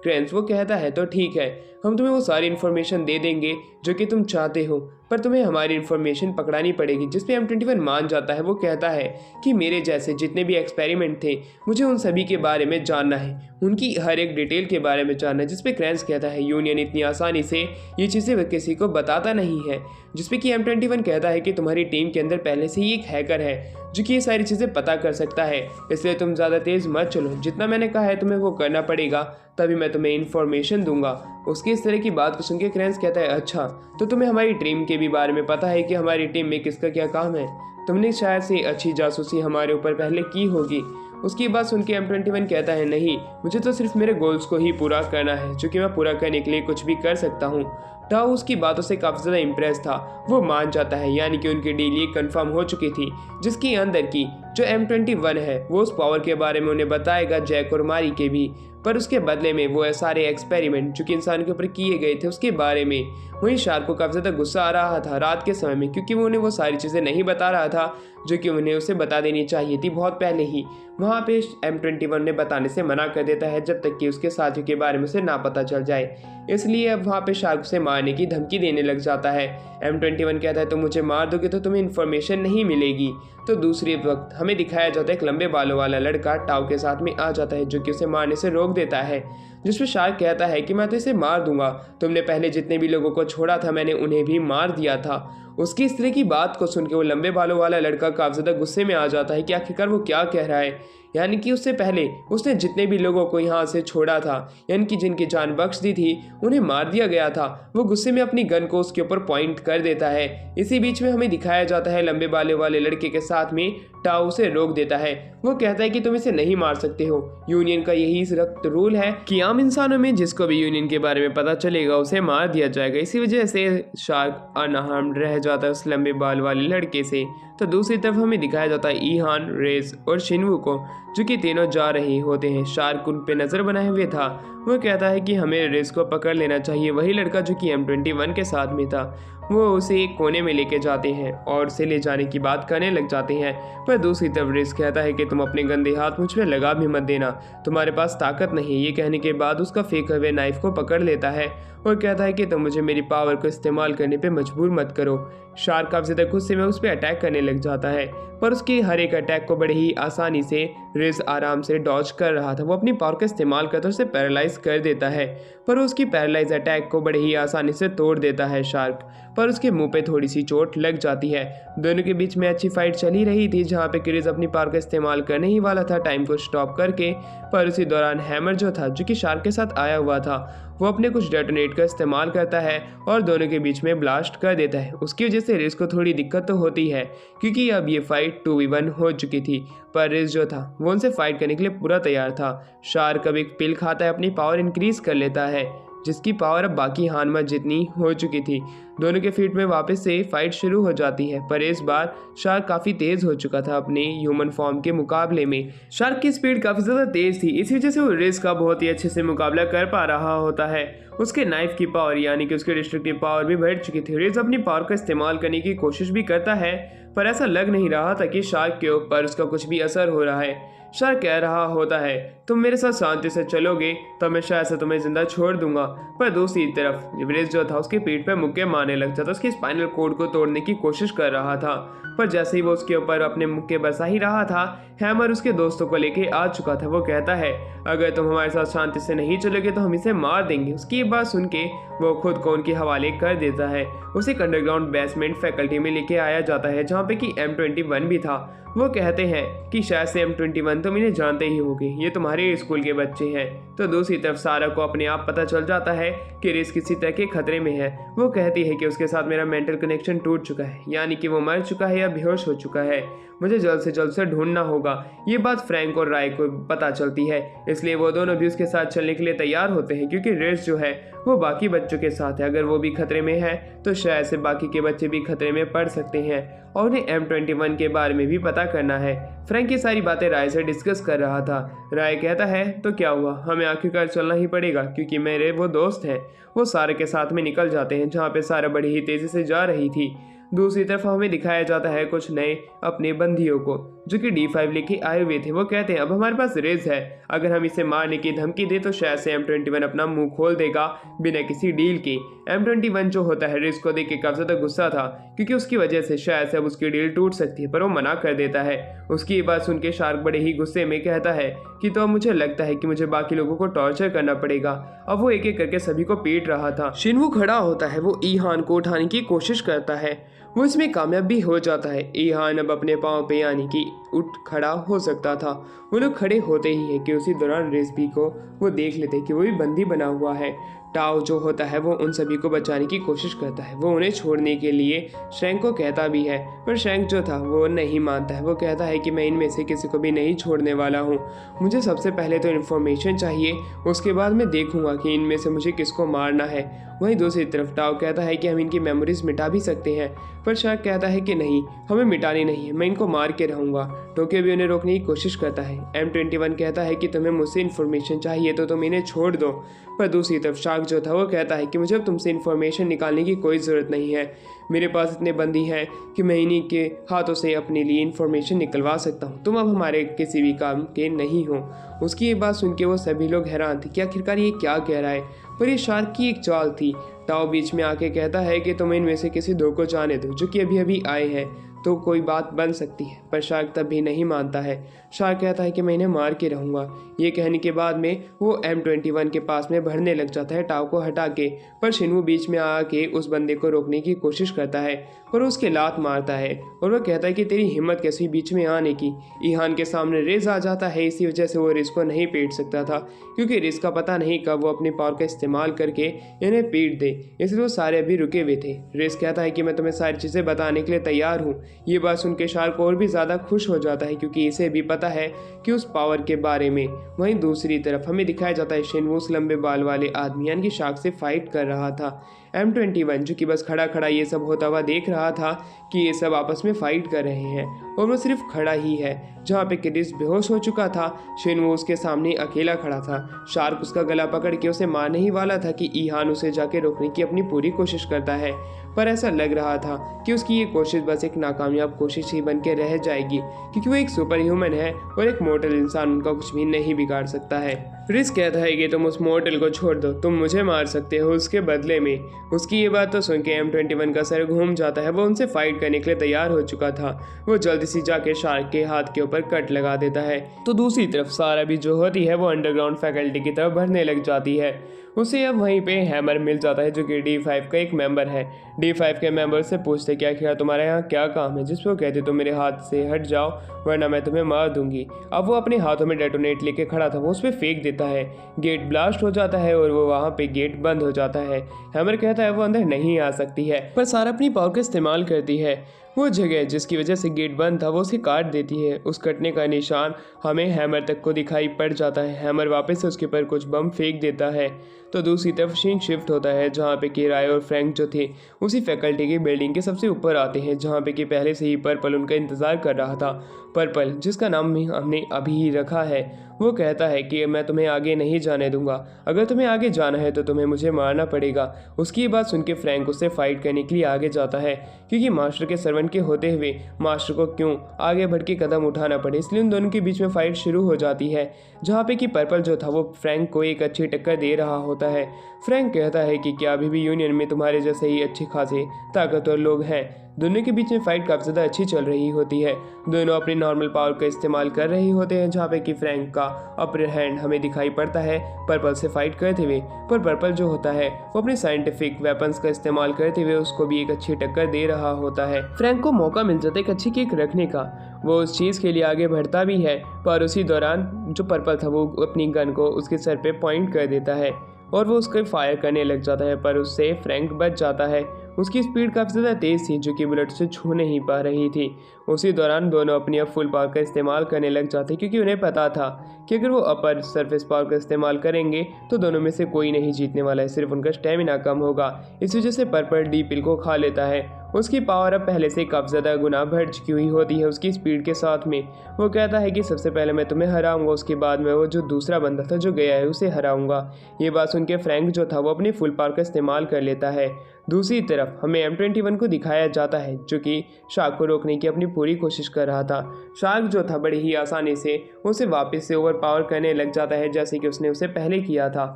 क्रैंस वो कहता है तो ठीक है हम तुम्हें वो सारी इन्फॉर्मेशन दे देंगे जो कि तुम चाहते हो, पर तुम्हें हमारी इन्फॉर्मेशन पकड़ानी पड़ेगी। जिस पे M21 मान जाता है। वो कहता है कि मेरे जैसे जितने भी एक्सपेरिमेंट थे मुझे उन सभी के बारे में जानना है, उनकी हर एक डिटेल के बारे में जानना है। जिस पे क्रैंस कहता है यूनियन इतनी आसानी से ये चीज़ें किसी को बताता नहीं है। जिस पे कि M21 कहता है कि तुम्हारी टीम के अंदर पहले से ही एक हैकर है जो कि ये सारी चीज़ें पता कर सकता है, इसलिए तुम ज़्यादा तेज़ मत चलो, जितना मैंने कहा है तुम्हें वो करना पड़ेगा, तभी मैं तुम्हें इन्फॉर्मेशन दूंगा। उसकी इस तरह की बात को सुन के क्रैंस कहता है अच्छा, तो तुम्हें हमारी टीम के भी बारे में पता है कि हमारी टीम में किसका क्या काम है? तुमने शायद से अच्छी जासूसी हमारे ऊपर पहले की होगी। उसकी बात सुन के M21 कहता है नहीं, मुझे तो सिर्फ मेरे गोल्स को ही पूरा करना है, जो कि मैं पूरा करने के लिए कुछ भी कर सकता हूँ। टाओ उसकी बातों से काफ़ी ज़्यादा इम्प्रेस था। वो मान जाता है, यानी कि उनकी डील ये कंफर्म हो चुकी थी, जिसकी अंदर की जो M21 है वो उस पावर के बारे में उन्हें बताएगा, जैक और मारी के भी, पर उसके बदले में वो सारे एक्सपेरिमेंट जो कि इंसान के ऊपर किए गए थे उसके बारे में। वहीं शार्क को काफ़ी ज़्यादा गुस्सा आ रहा था रात के समय में, क्योंकि वो उन्हें वो सारी चीज़ें नहीं बता रहा था जो कि उन्हें उसे बता देनी चाहिए थी बहुत पहले ही। वहाँ पे M21 ने बताने से मना कर देता है जब तक कि उसके साथियों के बारे में उसे ना पता चल जाए, इसलिए अब वहाँ पे शार्क से मारने की धमकी देने लग जाता है। M21 कहता है तुम मुझे मार दोगे तो तुम्हें इन्फॉर्मेशन नहीं मिलेगी। तो दूसरे वक्त हमें दिखाया जाता है एक लंबे बालों वाला लड़का टाओ के साथ में आ जाता है जो कि उसे मारने से रोक देता है, जिसमें शार्क कहता है कि मैं तो इसे मार दूंगा, तुमने पहले जितने भी लोगों को छोड़ा था मैंने उन्हें भी मार दिया था। उसकी इस तरह की बात को सुन के वो लंबे बालों वाला लड़का काफ़ी ज़्यादा गुस्से में आ जाता है कि आखिरकार वो क्या कह रहा है, यानी कि उससे पहले उसने जितने भी लोगों को यहाँ से छोड़ा था, यानी कि जिनकी जान बख्श दी थी, उन्हें मार दिया गया था। वो गुस्से में अपनी गन को उसके ऊपर पॉइंट कर देता है। इसी बीच में हमें दिखाया जाता है लंबे बालों वाले लड़के के साथ में टाओ उसे रोक देता है। वो कहता है कि तुम इसे नहीं मार सकते हो, यूनियन का यही सख्त रूल है कि आम इंसानों में जिसको भी यूनियन के बारे में पता चलेगा उसे मार दिया जाएगा। इसी वजह से शार्क अनहार्म्ड रह जाता है उस लंबे बाल वाले लड़के से। तो दूसरी तरफ हमें दिखाया जाता है ईहान, रेस और शिनवू को, जो कि तीनों जा रहे होते हैं। शार्क उन पे नज़र बनाए हुए था। वो कहता है कि हमें रेस को पकड़ लेना चाहिए। वही लड़का जो कि M21 के साथ में था, वो उसे एक कोने में लेके जाते हैं और उसे ले जाने की बात करने लग जाते हैं। पर दूसरी तरफ रेस कहता है कि तुम अपने गंदे हाथ मुझ पे लगा भी मत देना, तुम्हारे पास ताकत नहीं है। ये कहने के बाद उसका फेंके हुए नाइफ को पकड़ लेता है और कहता है कि तुम मुझे मेरी पावर को इस्तेमाल करने पे मजबूर मत करो। शार्क काफी ज़्यादा गुस्से में उस पर अटैक करने लग जाता है, पर उसके हर एक अटैक को बड़े ही आसानी से रेस आराम से डॉज कर रहा था। वो अपनी पावर का इस्तेमाल करता है, उसे पैरालाइज कर देता है, पर उसकी पैरालाइज अटैक को बड़े ही आसानी से तोड़ देता है शार्क, पर उसके मुंह पे थोड़ी सी चोट लग जाती है। दोनों के बीच में अच्छी फाइट चली रही थी, जहाँ पे क्रिस अपनी पावर का इस्तेमाल करने ही वाला था टाइम को स्टॉप करके, पर उसी दौरान हैमर जो था, जो कि शार्क के साथ आया हुआ था, वो अपने कुछ डेटोनेट का इस्तेमाल करता है और दोनों के बीच में ब्लास्ट कर देता है। उसकी वजह से रेस को थोड़ी दिक्कत तो होती है, क्योंकि अब ये फाइट 2v1 हो चुकी थी, पर रेस जो था वो उनसे फाइट करने के लिए पूरा तैयार था। शार्क अब एक पिल खाता है, अपनी पावर इंक्रीज कर लेता है, जिसकी पावर अब बाकी हानमत जितनी हो चुकी थी। दोनों के फीट में वापस से फाइट शुरू हो जाती है, पर इस बार शार्क काफ़ी तेज़ हो चुका था अपने ह्यूमन फॉर्म के मुकाबले में। शार्क की स्पीड काफ़ी ज़्यादा तेज़ थी, इसी वजह से वो रेस का बहुत ही अच्छे से मुकाबला कर पा रहा होता है। उसके नाइफ की पावर यानी कि उसकी डिस्ट्रक्टिव पावर भी बढ़ चुकी थी। रेस अपनी पावर का इस्तेमाल करने की कोशिश भी करता है, पर ऐसा लग नहीं रहा था कि शार्क के ऊपर उसका कुछ भी असर हो रहा है। शार्क कह रहा होता है तुम मेरे साथ शांति से चलोगे तो मैं शायद से तुम्हें जिंदा छोड़ दूंगा, पर दूसरी तरफ रेस जो था उसके पीठ पे मुक्के मारने लग जाता, उसके स्पाइनल कोड को तोड़ने की कोशिश कर रहा था। पर जैसे ही वो उसके ऊपर अपने मुक्के बरसा ही रहा था, हैमर उसके दोस्तों को लेके आ चुका था। वो कहता है अगर तुम हमारे साथ शांति से नहीं चलोगे तो हम इसे मार देंगे। उसकी बात सुन के वो खुद को उनके हवाले कर देता है। उसे एक अंडरग्राउंड बेसमेंट फैकल्टी में लेके आया जाता है, जहाँ पे कि M21 भी था। वो कहते हैं कि शायद से M21 तुम इन्हें जानते ही होगे, ये तुम्हारे स्कूल के बच्चे हैं। तो दूसरी तरफ सारा को अपने आप पता चल जाता है कि रेस किसी तरह के खतरे में है। वो कहती है कि उसके साथ मेरा मेंटल कनेक्शन टूट चुका है, यानी कि वो मर चुका है या बेहोश हो चुका है, मुझे जल्द से जल्द उसे ढूंढना होगा। ये बात फ्रैंक और राय को पता चलती है, इसलिए वो दोनों भी उसके साथ चलने के लिए तैयार होते हैं, क्योंकि रेस जो है वो बाकी बच्चों के साथ है। अगर वो भी खतरे में है तो शायद से बाकी के बच्चे भी खतरे में पड़ सकते हैं और उन्हें M21 के बारे में भी पता करना है। फ्रैंक ये सारी बातें राय से डिस्कस कर रहा था। राय कहता है तो क्या हुआ, हमें आखिरकार चलना ही पड़ेगा, क्योंकि मेरे वो दोस्त हैं। वो सारा के साथ में निकल जाते हैं, जहाँ पे सारा बड़ी ही तेज़ी से जा रही थी। दूसरी तरफ हमें दिखाया जाता है कुछ नए अपने बंदियों को जो कि D5 लेके आए हुए थे। वो कहते हैं अब हमारे पास रिज है, अगर हम इसे मारने की धमकी दे तो शायद से M21 अपना मुंह खोल देगा बिना किसी डील के। M21 जो होता है रिज को देख के काफी ज्यादा गुस्सा था क्योंकि उसकी वजह से शायद से अब उसकी डील टूट सकती है, पर वो मना कर देता है। उसकी ये बात सुन के शार्क बड़े ही गुस्से में कहता है कि तो अब मुझे लगता है कि मुझे बाकी लोगों को टॉर्चर करना पड़ेगा। अब वो एक एक करके सभी को पीट रहा था। शिनवू खड़ा होता है, वो ईहान को उठाने की कोशिश करता है, वो इसमें कामयाब भी हो जाता है। ईहान अब अपने पाँव पे यानी कि उठ खड़ा हो सकता था। वो लोग खड़े होते ही है कि उसी दौरान रेसबी को वो देख लेते कि वो भी बंदी बना हुआ है। टाओ जो होता है वो उन सभी को बचाने की कोशिश करता है, वो उन्हें छोड़ने के लिए शैंक को कहता भी है, पर शैंक जो था वो नहीं मानता है। वो कहता है कि मैं इनमें से किसी को भी नहीं छोड़ने वाला हूँ, मुझे सबसे पहले तो इन्फॉर्मेशन चाहिए, उसके बाद मैं देखूंगा कि इनमें से मुझे किसको मारना है। वहीं दूसरी तरफ टाओ कहता है कि हम इनकी मेमोरीज मिटा भी सकते हैं, पर शैंक कहता है कि नहीं, हमें मिटानी नहीं है, मैं इनको मार के रहूँगा। टोक्यो भी उन्हें रोकने की कोशिश करता है। M21 कहता है कि तुम्हें मुझसे इन्फॉर्मेशन चाहिए तो तुम इन्हें छोड़ दो, पर दूसरी तरफ शार्क जो था वो कहता है कि मुझे अब तुमसे इन्फॉर्मेशन निकालने की कोई ज़रूरत नहीं है, मेरे पास इतने बंदी हैं कि मैं इन्हीं के हाथों से अपने लिए इन्फॉर्मेशन निकलवा सकता हूँ, तुम अब हमारे किसी भी काम के नहीं हो। उसकी ये बात सुन के वो सभी लोग हैरान थे कि आखिरकार ये क्या कह रहा है, पर ये शार्क की एक चाल थी। टाओ बीच में आके कहता है कि तुम इनमें से किसी दो को जाने दो जो कि अभी अभी आए हैं, तो कोई बात बन सकती है, पर शार्क तब भी नहीं मानता है। शार्क कहता है कि मैं इन्हें मार के रहूँगा। ये कहने के बाद में वो M21 के पास में बढ़ने लग जाता है टाओ को हटा के, पर शिनवू बीच में आके उस बंदे को रोकने की कोशिश करता है, पर उसके लात मारता है और वह कहता है कि तेरी हिम्मत कैसी बीच में आने की। ईहान के सामने रिज आ जाता है, इसी वजह से वो रिज को नहीं पीट सकता था क्योंकि रिज का पता नहीं कब वो अपनी पावर का इस्तेमाल करके इन्हें पीट दे, इसलिए वो सारे अभी रुके हुए थे। रिज कहता है कि मैं तुम्हें सारी चीज़ें बताने के लिए तैयार हूँ। ये बात सुन के शार्क और भी ज़्यादा खुश हो जाता है क्योंकि इसे भी पता है कि उस पावर के बारे में। वहीं दूसरी तरफ हमें दिखाया जाता है शिनवू उस लंबे बाल वाले आदमी यानी कि शार्क से फाइट कर रहा था। M21 जो कि बस खड़ा खड़ा ये सब होता हुआ देख रहा था कि ये सब आपस में फाइट कर रहे हैं और वो सिर्फ खड़ा ही है। जहाँ पे क्रिस बेहोश हो चुका था, शिनवू उसके सामने अकेला खड़ा था। शार्क उसका गला पकड़ के उसे मारने ही वाला था कि ईहान उसे जाके रोकने की अपनी पूरी कोशिश करता है, पर ऐसा लग रहा था कि उसकी ये कोशिश बस एक नाकामयाब कोशिश ही बन के रह जाएगी क्योंकि वो एक सुपर ह्यूमन है और एक मोर्टल इंसान उनका कुछ भी नहीं बिगाड़ सकता है। क्रिस कहता है कि तुम उस मोर्टल को छोड़ दो, तुम मुझे मार सकते हो उसके बदले में। उसकी ये बात तो सुन के M21 का सर घूम जाता है, वो उनसे फाइट करने के लिए तैयार हो चुका था। वो जल्दी से जाके शार्क के हाथ के ऊपर कट लगा देता है। तो दूसरी तरफ सारा भी जो होती है वो अंडरग्राउंड फैकल्टी की तरफ बढ़ने लग जाती है। उसे अब वहीं पे हैमर मिल जाता है जो कि D5 का एक मेंबर है। D5 के मेंबर से पूछते क्या आखिर तुम्हारे यहाँ क्या काम है, जिस पर वो कहते तुम मेरे हाथ से हट जाओ वरना मैं तुम्हें मार दूंगी। अब वो अपने हाथों में डेटोनेट लेके खड़ा था, वो उस पर फेंक देता है, गेट ब्लास्ट हो जाता है और वो वहाँ पे गेट बंद हो जाता है। हैमर कहता है वो अंदर नहीं आ सकती है, पर सारा अपनी पावर का इस्तेमाल करती है। वो जगह जिसकी वजह से गेट बंद था वो उसे काट देती है। उस कटने का निशान हमें हैमर तक को दिखाई पड़ जाता है। हैमर वापस से उसके ऊपर कुछ बम फेंक देता है। तो दूसरी तरफ सीन शिफ्ट होता है जहाँ पे कि राय और फ्रैंक जो थे उसी फैकल्टी की बिल्डिंग के सबसे ऊपर आते हैं, जहाँ पे कि पहले से ही पर्पल उनका इंतज़ार कर रहा था। पर्पल जिसका नाम हमने अभी ही रखा है, वो कहता है कि मैं तुम्हें आगे नहीं जाने दूंगा, अगर तुम्हें आगे जाना है तो तुम्हें मुझे मारना पड़ेगा। उसकी ये बात सुन के फ्रैंक उससे फाइट करने के लिए आगे जाता है क्योंकि मास्टर के सर्वेंट के होते हुए मास्टर को क्यों आगे बढ़ के कदम उठाना पड़े, इसलिए उन दोनों के बीच में फाइट शुरू हो जाती है जहाँ पे कि पर्पल जो था वो फ्रैंक को एक अच्छी टक्कर दे रहा होता है। फ्रैंक कहता है कि क्या अभी भी यूनियन में तुम्हारे जैसे ही अच्छे खासे ताकतवर लोग हैं। दोनों के बीच में फाइट काफ़ी ज़्यादा अच्छी चल रही होती है, दोनों अपनी नॉर्मल पावर का इस्तेमाल कर रहे होते हैं, जहाँ पे कि फ्रैंक का अपर हैंड हमें दिखाई पड़ता है पर्पल से फाइट करते हुए। पर पर्पल जो होता है वो अपने साइंटिफिक वेपन्स का इस्तेमाल करते हुए उसको भी एक अच्छी टक्कर दे रहा होता है। फ्रैंक को मौका मिल जाता है एक अच्छी किक रखने का, वो उस चीज़ के लिए आगे बढ़ता भी है, पर उसी दौरान जो पर्पल था वो अपनी गन को उसके सर पे पॉइंट कर देता है और वो उसको फायर करने लग जाता है, पर उससे फ्रैंक बच जाता है। उसकी स्पीड काफ़ी ज़्यादा तेज़ थी जो कि बुलेट से छू नहीं पा रही थी। उसी दौरान दोनों अपनी अब फुल पावर का इस्तेमाल करने लग जाते क्योंकि उन्हें पता था कि अगर वो अपर सरफेस पावर का इस्तेमाल करेंगे तो दोनों में से कोई नहीं जीतने वाला है, सिर्फ उनका स्टेमिना कम होगा। इस वजह से पर्पल डी पिल को खा लेता है। उसकी पावर अब पहले से काफ़ी ज़्यादा गुना बढ़ चुकी हुई होती है उसकी स्पीड के साथ में। वो कहता है कि सबसे पहले मैं तुम्हें हराऊंगा, उसके बाद मैं वो जो दूसरा बंदा था जो गया है उसे हराऊंगा। ये बात सुन के फ्रैंक जो था वो अपनी फुल पावर का इस्तेमाल कर लेता है। दूसरी तरफ हमें M21 को दिखाया जाता है जो कि शार्क को रोकने की अपनी पूरी कोशिश कर रहा था। शार्क जो था बड़ी ही आसानी से उसे वापस से ओवर पावर करने लग जाता है जैसे कि उसने उसे पहले किया था।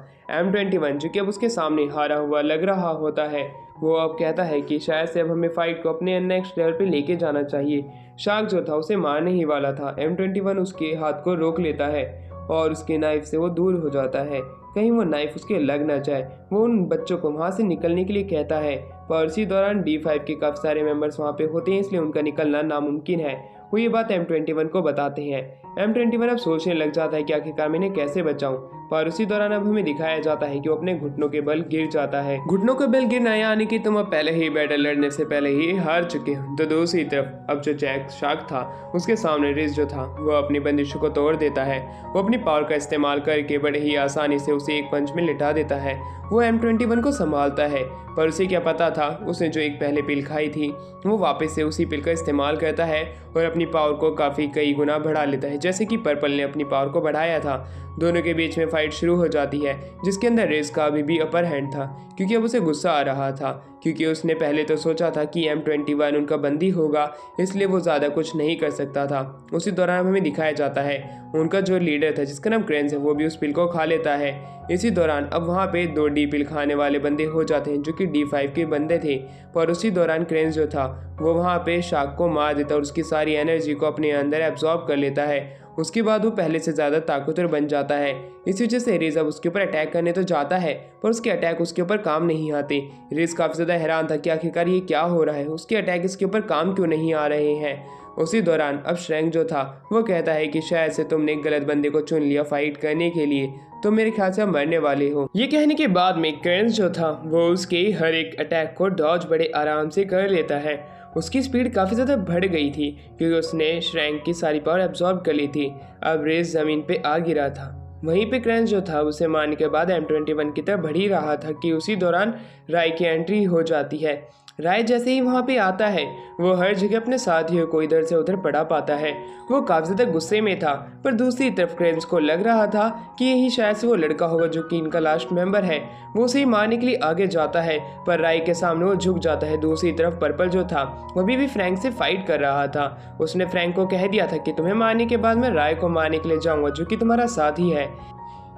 M21 जो कि अब उसके सामने हारा हुआ लग रहा होता है, वो अब कहता है कि शायद से अब हमें फाइट को अपने नेक्स्ट लेवल पे लेके जाना चाहिए। शार्क जो था उसे मारने ही वाला था। M21 उसके हाथ को रोक लेता है और उसके नाइफ से वो दूर हो जाता है, कहीं वो नाइफ उसके लग ना जाए। वो उन बच्चों को वहाँ से निकलने के लिए कहता है, पर इसी दौरान D5 के काफ़ी सारे मेंबर्स वहाँ पे होते हैं इसलिए उनका निकलना नामुमकिन है। वो ये बात M21 को बताते हैं। M21 अब सोचने लग जाता है कि आखिरकार मैं इन्हें कैसे बचाऊं, पर उसी दौरान अब हमें दिखाया जाता है कि वो अपने घुटनों के बल गिर जाता है। घुटनों के बल गिरना यानी कि तुम अब पहले ही बैटल लड़ने से पहले ही हार चुके हो। तो दूसरी तरफ अब जो जैक शार्क था उसके सामने रिज जो था वो अपनी बंदिशों को तोड़ देता है। वो अपनी पावर का इस्तेमाल करके बड़े ही आसानी से उसे एक पंच में लिटा देता है। वो M21 को संभालता है, पर उसे क्या पता था उसने जो एक पहले पिल खाई थी वो वापस से उसी पिल का इस्तेमाल करता है और अपनी पावर को काफ़ी कई गुना बढ़ा लेता है जैसे कि पर्पल ने अपनी पावर को बढ़ाया था। दोनों के बीच में फाइट शुरू हो जाती है जिसके अंदर रेस का अभी भी अपर हैंड था क्योंकि अब उसे गुस्सा आ रहा था, क्योंकि उसने पहले तो सोचा था कि M21 उनका बंदी होगा इसलिए वो ज़्यादा कुछ नहीं कर सकता था। उसी दौरान हमें दिखाया जाता है उनका जो लीडर था जिसका नाम क्रेंस है वो भी उस पिल को खा लेता है। इसी दौरान अब वहाँ पे 2 डी पिल खाने वाले बंदे हो जाते हैं जो कि D5 के बंदे थे, पर उसी दौरान क्रेंस जो था वो वहाँ पे शार्क को मार देता और उसकी सारी एनर्जी को अपने अंदर एब्जॉर्ब कर लेता है। उसके बाद वो पहले से ज़्यादा ताकतवर बन जाता है। इस वजह से रेज अब उसके ऊपर अटैक करने तो जाता है पर उसके अटैक उसके ऊपर काम नहीं आते। रेज काफ़ी ज़्यादा हैरान था कि आखिरकार ये क्या हो रहा है, उसके अटैक इसके ऊपर काम क्यों नहीं आ रहे हैं। उसी दौरान अब श्रैंक जो था वो कहता है कि शायद से तुमने एक गलत बंदे को चुन लिया फाइट करने के लिए, तो मेरे ख्याल से आप मरने वाले हो। ये कहने के बाद में क्रेंस जो था वो उसके हर एक अटैक को डॉज बड़े आराम से कर लेता है। उसकी स्पीड काफ़ी ज़्यादा बढ़ गई थी क्योंकि उसने श्रैंक की सारी पावर एब्जॉर्ब कर ली थी। अब रेस ज़मीन पे आ गिरा था। वहीं पे क्रेंस जो था उसे मारने के बाद M21 की तरफ बढ़ ही रहा था कि उसी दौरान राय की एंट्री हो जाती है। राय जैसे ही वहाँ पे आता है वो हर जगह अपने साथियों को इधर से उधर पड़ा पाता है। वो काफ़ी ज़्यादा गुस्से में था, पर दूसरी तरफ क्रेंस को लग रहा था कि यही शायद से वो लड़का होगा जो कि इनका लास्ट मेंबर है। वो उसे ही मारने के लिए आगे जाता है पर राय के सामने वो झुक जाता है। दूसरी तरफ पर्पल जो था वो भी फ्रैंक से फाइट कर रहा था। उसने फ्रैंक को कह दिया था कि तुम्हें मारने के बाद मैं राय को मारने के लिए जाऊँगा जो कि तुम्हारा साथी है।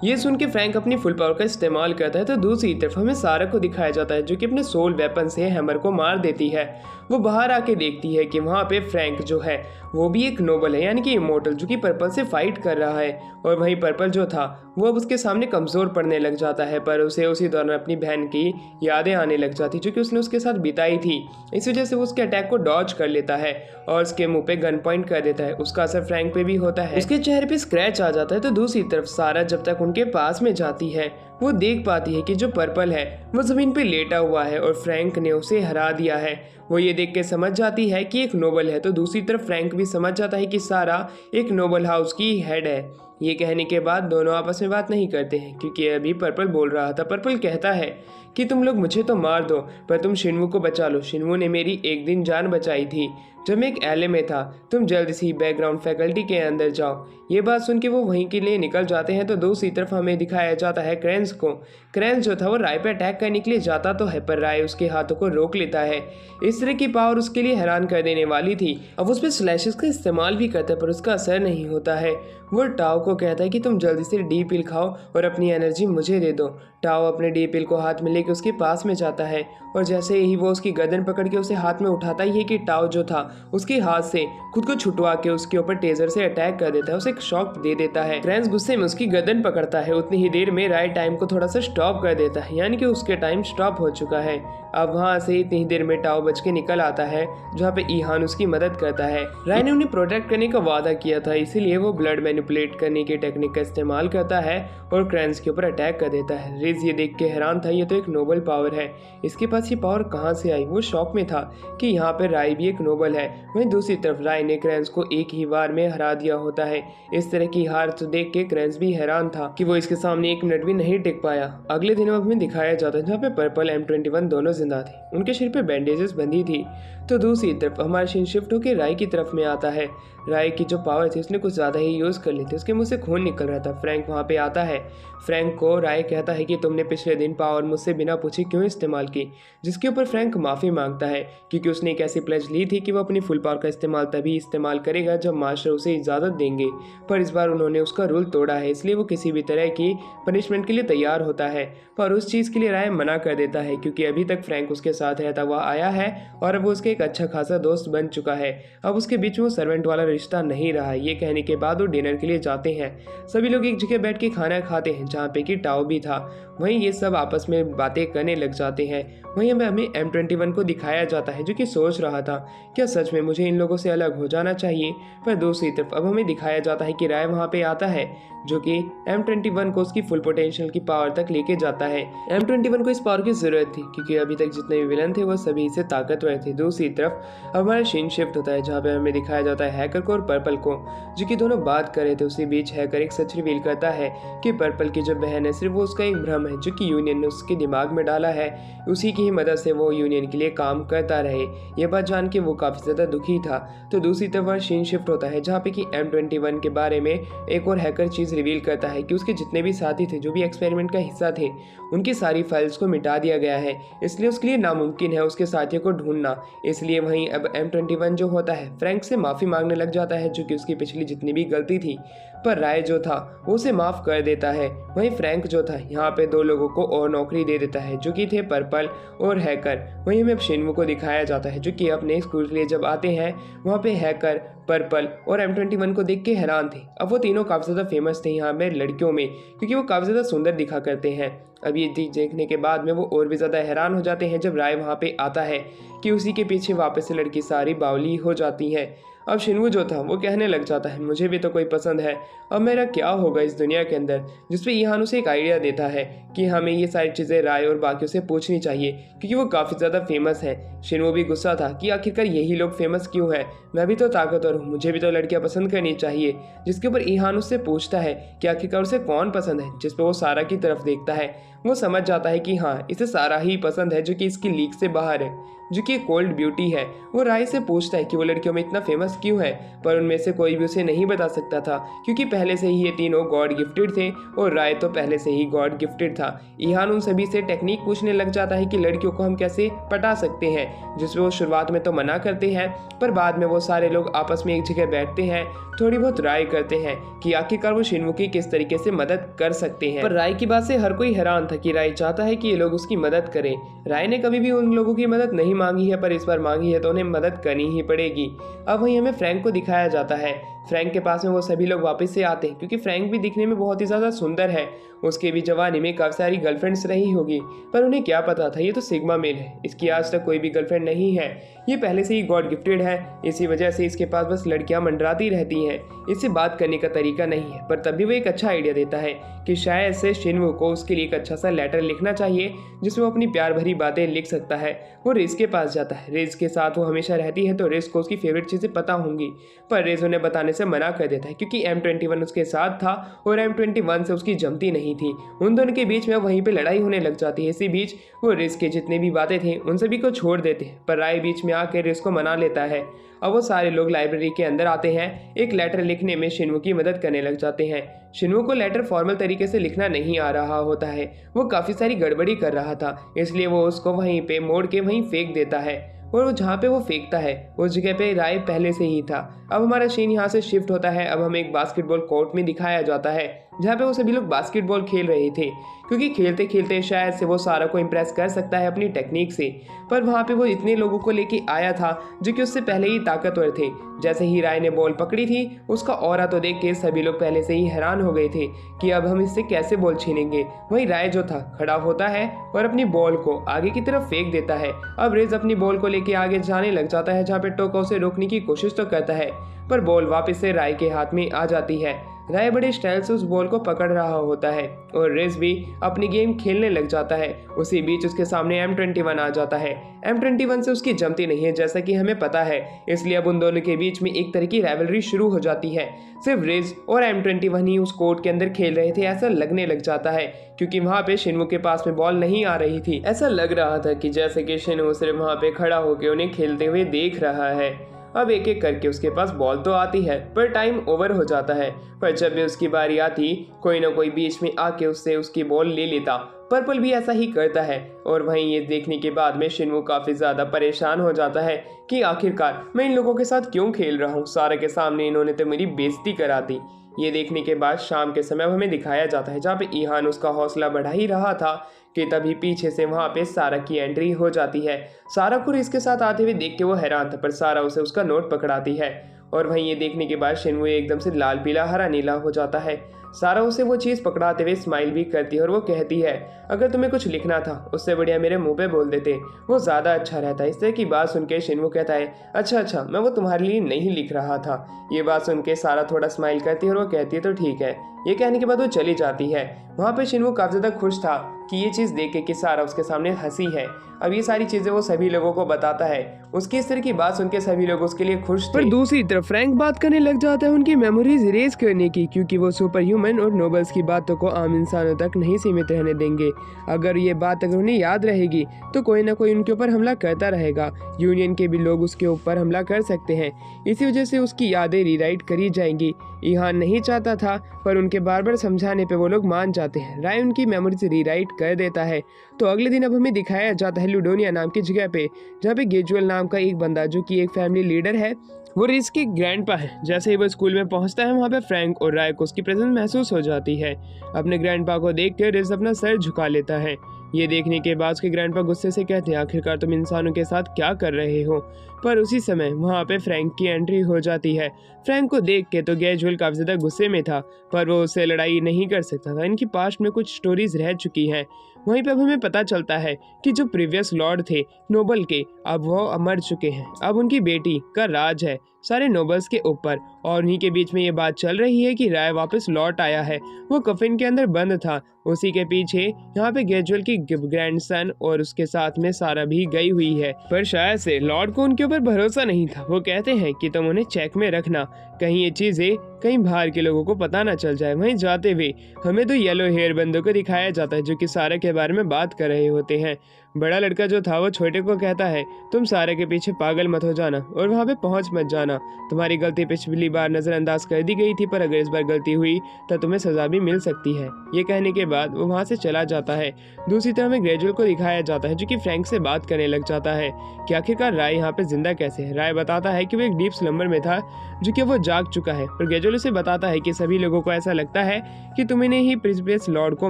ये सुन के फ्रैंक अपनी फुल पावर का इस्तेमाल करता है। तो दूसरी तरफ हमें सारा को दिखाया जाता है जो कि अपने सोल वेपन से हैमर को मार देती है। वो बाहर आके देखती है कि वहाँ पे फ्रैंक जो है वो भी एक नोबल है यानी कि इमोर्टल जो कि पर्पल से फाइट कर रहा है, और वहीं पर्पल जो था वो अब उसके सामने कमज़ोर पड़ने लग जाता है। पर उसे उसी दौरान अपनी बहन की यादें आने लग जाती जो कि उसने उसके साथ बिताई थी। इस वजह से वो उसके अटैक को डॉज कर लेता है और उसके मुंह पे गन पॉइंट कर देता है। उसका असर फ्रैंक पे भी होता है, उसके चेहरे पे स्क्रैच आ जाता है। तो दूसरी तरफ सारा जब तक उनके पास में जाती है वो देख पाती है कि जो पर्पल है वो ज़मीन पे लेटा हुआ है और फ्रैंक ने उसे हरा दिया है। वो ये देख के समझ जाती है कि एक नोबल है। तो दूसरी तरफ फ्रैंक भी समझ जाता है कि सारा एक नोबल हाउस की हेड है। ये कहने के बाद दोनों आपस में बात नहीं करते हैं क्योंकि अभी पर्पल बोल रहा था। पर्पल कहता है कि तुम लोग मुझे तो मार दो पर तुम शिन्वू को बचा लो। शिन्वू ने मेरी एक दिन जान बचाई थी जब मैं एक एले में था। तुम जल्द से ही बैकग्राउंड फैकल्टी के अंदर जाओ। ये बात सुन के वो वहीं के लिए निकल जाते हैं। तो दूसरी तरफ हमें दिखाया जाता है क्रेंस को। क्रेंस जो था वो राय पे अटैक करने के लिए जाता तो है पर राय उसके हाथों को रोक लेता है। इस तरह की पावर उसके लिए हैरान कर देने वाली थी। अब उस पर स्लैशेस का इस्तेमाल भी करता है पर उसका असर नहीं होता है। वो टाओ को कहता है कि तुम जल्दी से डी पिल खाओ और अपनी एनर्जी मुझे दे दो। टाओ अपने डी पिल को हाथ में लेकर उसके पास में जाता है और जैसे ही वो उसकी गर्दन पकड़ के उसे हाथ में उठाता ही है कि टाओ जो था उसके हाथ से खुद को छुटवा के उसके ऊपर टेजर से अटैक कर देता है, उसे एक शॉक दे देता है। क्रेंस गुस्से में उसकी गर्दन पकड़ता है। उतनी ही देर में राय टाइम को थोड़ा सा स्टॉप कर देता है यानी कि उसके टाइम स्टॉप हो चुका है। अब वहाँ से इतनी ही देर में टाओ बच के निकल आता है, जहाँ पे ईहान उसकी मदद करता है। राय ने उन्हें प्रोटेक्ट करने का वादा किया था, इसीलिए वो ब्लड मैनिपुलेट करने की टेक्निक का इस्तेमाल करता है और क्रैंस के ऊपर अटैक कर देता है। रिज ये देख के हैरान था, ये तो एक नोबल पावर है, इसके पास ये पावर कहाँ से आई। वो शॉक में था कि यहाँ पे राय भी एक नोबल है। वहीं दूसरी तरफ राय ने क्रैंस को एक ही बार में हरा दिया होता है। इस तरह की हार तो देख के क्रैंस भी हैरान था कि वो इसके सामने 1 मिनट भी नहीं टिक पाया। अगले दिन में दिखाया जाता है जहाँ पे पर्पल M21 दोनों जिंदा थे, उनके सिर पे बैंडेजेस बंधी थी। तो दूसरी तरफ हमारा सीन शिफ्ट होकर राय की तरफ में आता है। राय की जो पावर थी उसने कुछ ज़्यादा ही यूज़ कर ली थी, उसके मुंह से खून निकल रहा था। फ्रैंक वहाँ पे आता है। फ्रैंक को राय कहता है कि तुमने पिछले दिन पावर मुझसे बिना पूछे क्यों इस्तेमाल की, जिसके ऊपर फ्रैंक माफ़ी मांगता है क्योंकि उसने एक ऐसी प्लेज ली थी कि वो अपनी फुल पावर का इस्तेमाल तभी इस्तेमाल करेगा जब मास्टर उसे इजाज़त देंगे। पर इस बार उन्होंने उसका रूल तोड़ा है, इसलिए वो किसी भी तरह की पनिशमेंट के लिए तैयार होता है। पर उस चीज़ के लिए राय मना कर देता है क्योंकि अभी तक फ्रैंक उसके साथ रहता हुआ आया है और अब वो उसके एक अच्छा खासा दोस्त बन चुका है। अब उसके बीच में वो सर्वेंट वाला रिश्ता नहीं रहा। ये कहने के बाद वो डिनर के लिए जाते हैं। सभी लोग एक जगह बैठ के खाना खाते हैं जहाँ पे कि टाओ भी था। वहीं ये सब आपस में बातें करने लग जाते हैं। वहीं हमें M21 को दिखाया जाता है जो कि सोच रहा था क्या सच में मुझे इन लोगों से अलग हो जाना चाहिए। पर दूसरी तरफ अब हमें दिखाया जाता है कि राय वहाँ पे आता है जो कि M21 को उसकी फुल पोटेंशियल की पावर तक लेके जाता है। M21 को इस पावर की जरूरत थी क्योंकि अभी तक जितने भी विलन थे वो सभी से ताकतवर थे। दूसरी तरफ अब हमारा सीन शिफ्ट होता है जहाँ पे हमें दिखाया जाता है हैकर को और पर्पल को, जो कि दोनों बात कर रहे थे। उसी बीच हैकर एक सच रिवील करता है कि पर्पल की जो बहन है सिर्फ वो उसका एक भ्रम है जो कि यूनियन ने उसके दिमाग में डाला है, उसी की ही मदद से वो यूनियन के लिए काम करता रहे। ये बात जान के वो काफ़ी ज़्यादा दुखी था। तो दूसरी तरफ सीन शिफ्ट होता है जहाँ पे कि M21 के बारे में एक और हैकर चीज़ रिवील करता है कि उसके जितने भी साथी थे जो भी एक्सपेरिमेंट का हिस्सा थे उनकी सारी फाइल्स को मिटा दिया गया है, इसलिए उसके लिए नामुमकिन है उसके साथियों को ढूंढना। इसलिए वहीं अब M21 जो होता है फ्रैंक से माफ़ी मांगने लग जाता है जो कि उसकी पिछली जितनी भी गलती थी, पर राय जो था वो उसे माफ़ कर देता है। वहीं फ्रैंक जो था यहाँ पे 2 लोगों को और नौकरी दे देता है जो कि थे पर्पल और हैकर। वहीं हमें अब शिन्वू को दिखाया जाता है जो कि अपने स्कूल के लिए जब आते हैं वहाँ पे हैकर, पर्पल और M21 को देख के हैरान थे। अब वो तीनों काफ़ी ज़्यादा फेमस थे यहाँ पे लड़कियों में क्योंकि वो काफ़ी ज़्यादा सुंदर दिखा करते हैं। अब ये चीज़ देखने के बाद में वो और भी ज़्यादा हैरान हो जाते हैं जब राय वहाँ पे आता है कि उसी के पीछे वापस से लड़की सारी बावली हो जाती है। अब शिन्वू जो था वो कहने लग जाता है मुझे भी तो कोई पसंद है, अब मेरा क्या होगा इस दुनिया के अंदर। जिस पे ईहान उसे एक आइडिया देता है कि हमें ये सारी चीज़ें राय और बाकियों से पूछनी चाहिए क्योंकि वो काफ़ी ज़्यादा फेमस है। शिन्वू भी गुस्सा था कि आखिरकार यही लोग फेमस क्यों हैं, मैं भी तो ताकतवर हूँ, मुझे भी तो लड़कियाँ पसंद करनी चाहिए। जिसके ऊपर ईहान उससे पूछता है कि आखिरकार उसे कौन पसंद है, जिस पर वो सारा की तरफ देखता है। वो समझ जाता है कि हाँ इसे सारा ही पसंद है जो कि इसकी लीग से बाहर है, जो कि कोल्ड ब्यूटी है। वो राय से पूछता है कि वो लड़कियों में इतना फेमस क्यों है, पर उनमें से कोई भी उसे नहीं बता सकता था क्योंकि पहले से ही ये तीनों गॉड गिफ्टेड थे और राय तो पहले से ही गॉड गिफ्टेड था। ईहान उन सभी से टेक्निक पूछने लग जाता है कि लड़कियों को हम कैसे पटा सकते हैं, जिसमें वो शुरुआत में तो मना करते हैं पर बाद में वो सारे लोग आपस में एक जगह बैठते हैं, थोड़ी बहुत राय करते हैं कि आखिरकार वो शिन्वू की किस तरीके से मदद कर सकते हैं। पर राय की बात से हर कोई हैरान था कि राय चाहता है कि ये लोग उसकी मदद करें। राय ने कभी भी उन लोगों की मदद नहीं मांगी है पर इस बार मांगी है तो उन्हें मदद करनी ही पड़ेगी। अब वहीं हमें फ्रैंक को दिखाया जाता है। फ्रैंक के पास में वो सभी लोग वापस से आते हैं क्योंकि फ्रैंक भी दिखने में बहुत ही ज़्यादा सुंदर है। उसके भी जवानी में काफ़ी सारी गर्लफ्रेंड्स रही होगी पर उन्हें क्या पता था ये तो सिग्मा मेल है, इसकी आज तक कोई भी गर्लफ्रेंड नहीं है, ये पहले से ही गॉड गिफ्टेड है, इसी वजह से इसके पास बस लड़कियां मंडराती रहती हैं, इससे बात करने का तरीका नहीं है। पर तभी वो एक अच्छा आइडिया देता है कि शायद से शिन्वू को उसके लिए एक अच्छा सा लेटर लिखना चाहिए जिसमें वो अपनी प्यार भरी बातें लिख सकता है। वो रिज के पास जाता है। रिज के साथ वो हमेशा रहती है तो रिज को उसकी फेवरेट चीज़ें पता होंगी, पर रिज उन्हें बताने से मना कर देता है क्योंकि M21 उसके साथ था और M21 से उसकी जमती नहीं थी। उन दोनों के बीच में वहीं पे लड़ाई होने लग जाती है। इसी बीच वो रिज के जितने भी बातें थे उन सभी को छोड़ देते हैं पर राय बीच में आकर रिज को मना लेता है। अब वो सारे लोग लाइब्रेरी के अंदर आते हैं, एक लेटर लिखने में शिन्वू की मदद करने लग जाते हैं। शिन्वू को लेटर फॉर्मल तरीके से लिखना नहीं आ रहा होता है, वो काफ़ी सारी गड़बड़ी कर रहा था, इसलिए वो उसको वहीं पे मोड़ के वहीं फेंक देता है और वो जहाँ पे वो फेंकता है उस जगह पे राय पहले से ही था। अब हमारा सीन यहाँ से शिफ्ट होता है। अब हमें एक बास्केटबॉल कोर्ट में दिखाया जाता है जहाँ पे वो सभी लोग बास्केटबॉल खेल रहे थे, क्योंकि खेलते खेलते शायद से वो सारा को इम्प्रेस कर सकता है अपनी टेक्निक से। पर वहाँ पे वो इतने लोगों को लेके आया था जो कि उससे पहले ही ताकतवर थे। जैसे ही राय ने बॉल पकड़ी थी, उसका ऑरा तो देख के सभी लोग पहले से ही हैरान हो गए थे कि अब हम इससे कैसे बॉल छीनेंगे। वहीं राय जो था खड़ा होता है और अपनी बॉल को आगे की तरफ फेंक देता है। अब रिज अपनी बॉल को लेके आगे जाने लग जाता है, जहाँ पे टोको उसे रोकने की कोशिश तो करता है, पर बॉल वापस से राय के हाथ में आ जाती है। राय बड़े स्टाइल से उस बॉल को पकड़ रहा होता है और रिज भी अपनी गेम खेलने लग जाता है। उसी बीच उसके सामने M21 आ जाता है। M21 से उसकी जमती नहीं है, जैसा कि हमें पता है, इसलिए अब उन दोनों के बीच में एक तरह की राइवलरी शुरू हो जाती है। सिर्फ रिज और M21 ही उस कोर्ट के अंदर खेल रहे थे ऐसा लगने लग जाता है, क्योंकि वहाँ पे शिन्वू के पास में बॉल नहीं आ रही थी। ऐसा लग रहा था कि जैसे कि शिन्वू सिर्फ वहाँ पे खड़ा होकर उन्हें खेलते हुए देख रहा है। अब एक एक करके उसके पास बॉल तो आती है, पर टाइम ओवर हो जाता है। पर जब भी उसकी बारी आती, कोई ना कोई बीच में आके उससे उसकी बॉल ले लेता। पर्पल भी ऐसा ही करता है और वहीं ये देखने के बाद में शिन्वू काफी ज्यादा परेशान हो जाता है कि आखिरकार मैं इन लोगों के साथ क्यों खेल रहा हूँ, सारे के सामने इन्होंने तो मेरी बेइज्जती करा दी। ये देखने के बाद शाम के समय हमें दिखाया जाता है, जहाँ पे ईहान उसका हौसला बढ़ा ही रहा था कि तभी पीछे से वहाँ पे सारा की एंट्री हो जाती है। सारा को इसके साथ आते हुए देख के वो हैरान था, पर सारा उसे उसका नोट पकड़ाती है और वहीं ये देखने के बाद शिन्वू एकदम से लाल पीला हरा नीला हो जाता है। सारा उसे वो चीज़ पकड़ाते हुए स्माइल भी करती है और वो कहती है, अगर तुम्हें कुछ लिखना था उससे बढ़िया मेरे मुंह पे बोल देते, वो ज़्यादा अच्छा रहता। इस तरह की बात सुन के शिन्वू कहता है, अच्छा मैं वो तुम्हारे लिए नहीं लिख रहा था। ये बात सुन के सारा थोड़ा स्माइल करती है और वो कहती है तो ठीक है। ये कहने के बाद वो चली जाती है। वहाँ पे शिन्वू काफ़ी ज़्यादा खुश था कि ये चीज़ देख के कि सारा उसके सामने हंसी है। अब ये सारी चीज़ें वो सभी लोगों को बताता है। उसकी इस तरह की बात सुन के सभी लोग उसके लिए खुश थे। पर दूसरी तरफ फ्रैंक बात करने लग जाता है उनकी मेमोरीज इरेज करने की, क्योंकि वो सुपर ह्यूमन और नोबल्स की बातों को आम इंसानों तक नहीं सीमित रहने देंगे। अगर ये बात अगर उन्हें याद रहेगी तो कोई ना कोई उनके ऊपर हमला करता रहेगा। यूनियन के भी लोग उसके ऊपर हमला कर सकते हैं, इसी वजह से उसकी यादें रीराइट करी जाएंगी। ईहान नहीं चाहता था, पर उनके बार बार समझाने पे वो लोग मान जाते हैं। राय उनकी मेमोरीज रीराइट कर देता है। तो अगले दिन अब हमें दिखाया जाता है लुडोनिया नाम की जगह पे, जहाँ पे गेजुअल नाम का एक बंदा जो कि एक फैमिली लीडर है, वो रिज के ग्रैंडपा है। जैसे ही वो स्कूल में पहुंचता है, वहाँ पे फ्रैंक और राय को उसकी प्रेजेंस महसूस हो जाती है। अपने ग्रैंडपा को देख कर रिज अपना सर झुका लेता है। ये देखने के बाद उसके ग्रैंडपा गुस्से से कहते हैं, आखिरकार तुम इंसानों के साथ क्या कर रहे हो। पर उसी समय वहाँ पे फ्रैंक की एंट्री हो जाती है। फ्रैंक को देख के तो गेजुअल काफी ज्यादा गुस्से में था, पर वो उससे लड़ाई नहीं कर सकता था। इनकी पास्ट में कुछ स्टोरीज रह चुकी हैं। वहीं पे अब हमें पता चलता है कि जो प्रीवियस लॉर्ड थे नोबल के, अब वो मर चुके हैं। अब उनकी बेटी का राज है सारे नोबल्स के ऊपर, और उन्हीं के बीच में ये बात चल रही है कि राय वापस लौट आया है। वो कफिन के अंदर बंद था। उसी के पीछे यहाँ पे गेजुअल की ग्रैंडसन और उसके साथ में सारा भी गई हुई है, पर शायद से लॉर्ड को उनके ऊपर भरोसा नहीं था। वो कहते हैं कि तुम उन्हें चेक में रखना, कहीं ये चीजें कहीं बाहर के लोगों को पता ना चल जाए। वहीं जाते हुए हमें तो येलो हेयर बंदों को दिखाया जाता है, जो कि सारा के बारे में बात कर रहे होते हैं। बड़ा लड़का जो था वो छोटे को कहता है, तुम सारे के पीछे पागल मत हो जाना और वहाँ पे पहुँच मत जाना। तुम्हारी गलती पिछली बार नजरअंदाज कर दी गई थी, पर अगर इस बार गलती हुई तो तुम्हें सजा भी मिल सकती है। ये कहने के बाद वो वहाँ से चला जाता है। दूसरी तरफ हमें ग्रेजुअल को दिखाया जाता है, जो कि फ्रैंक से बात करने लग जाता है कि आखिरकार राय यहाँ पे जिंदा कैसे है। राय बताता है कि वो एक डीप स्लम्बर में था, जो कि वो जाग चुका है। पर ग्रेजुअल उसे बताता है कि सभी लोगों को ऐसा लगता है कि तुमने ही प्रीवियस लॉर्ड को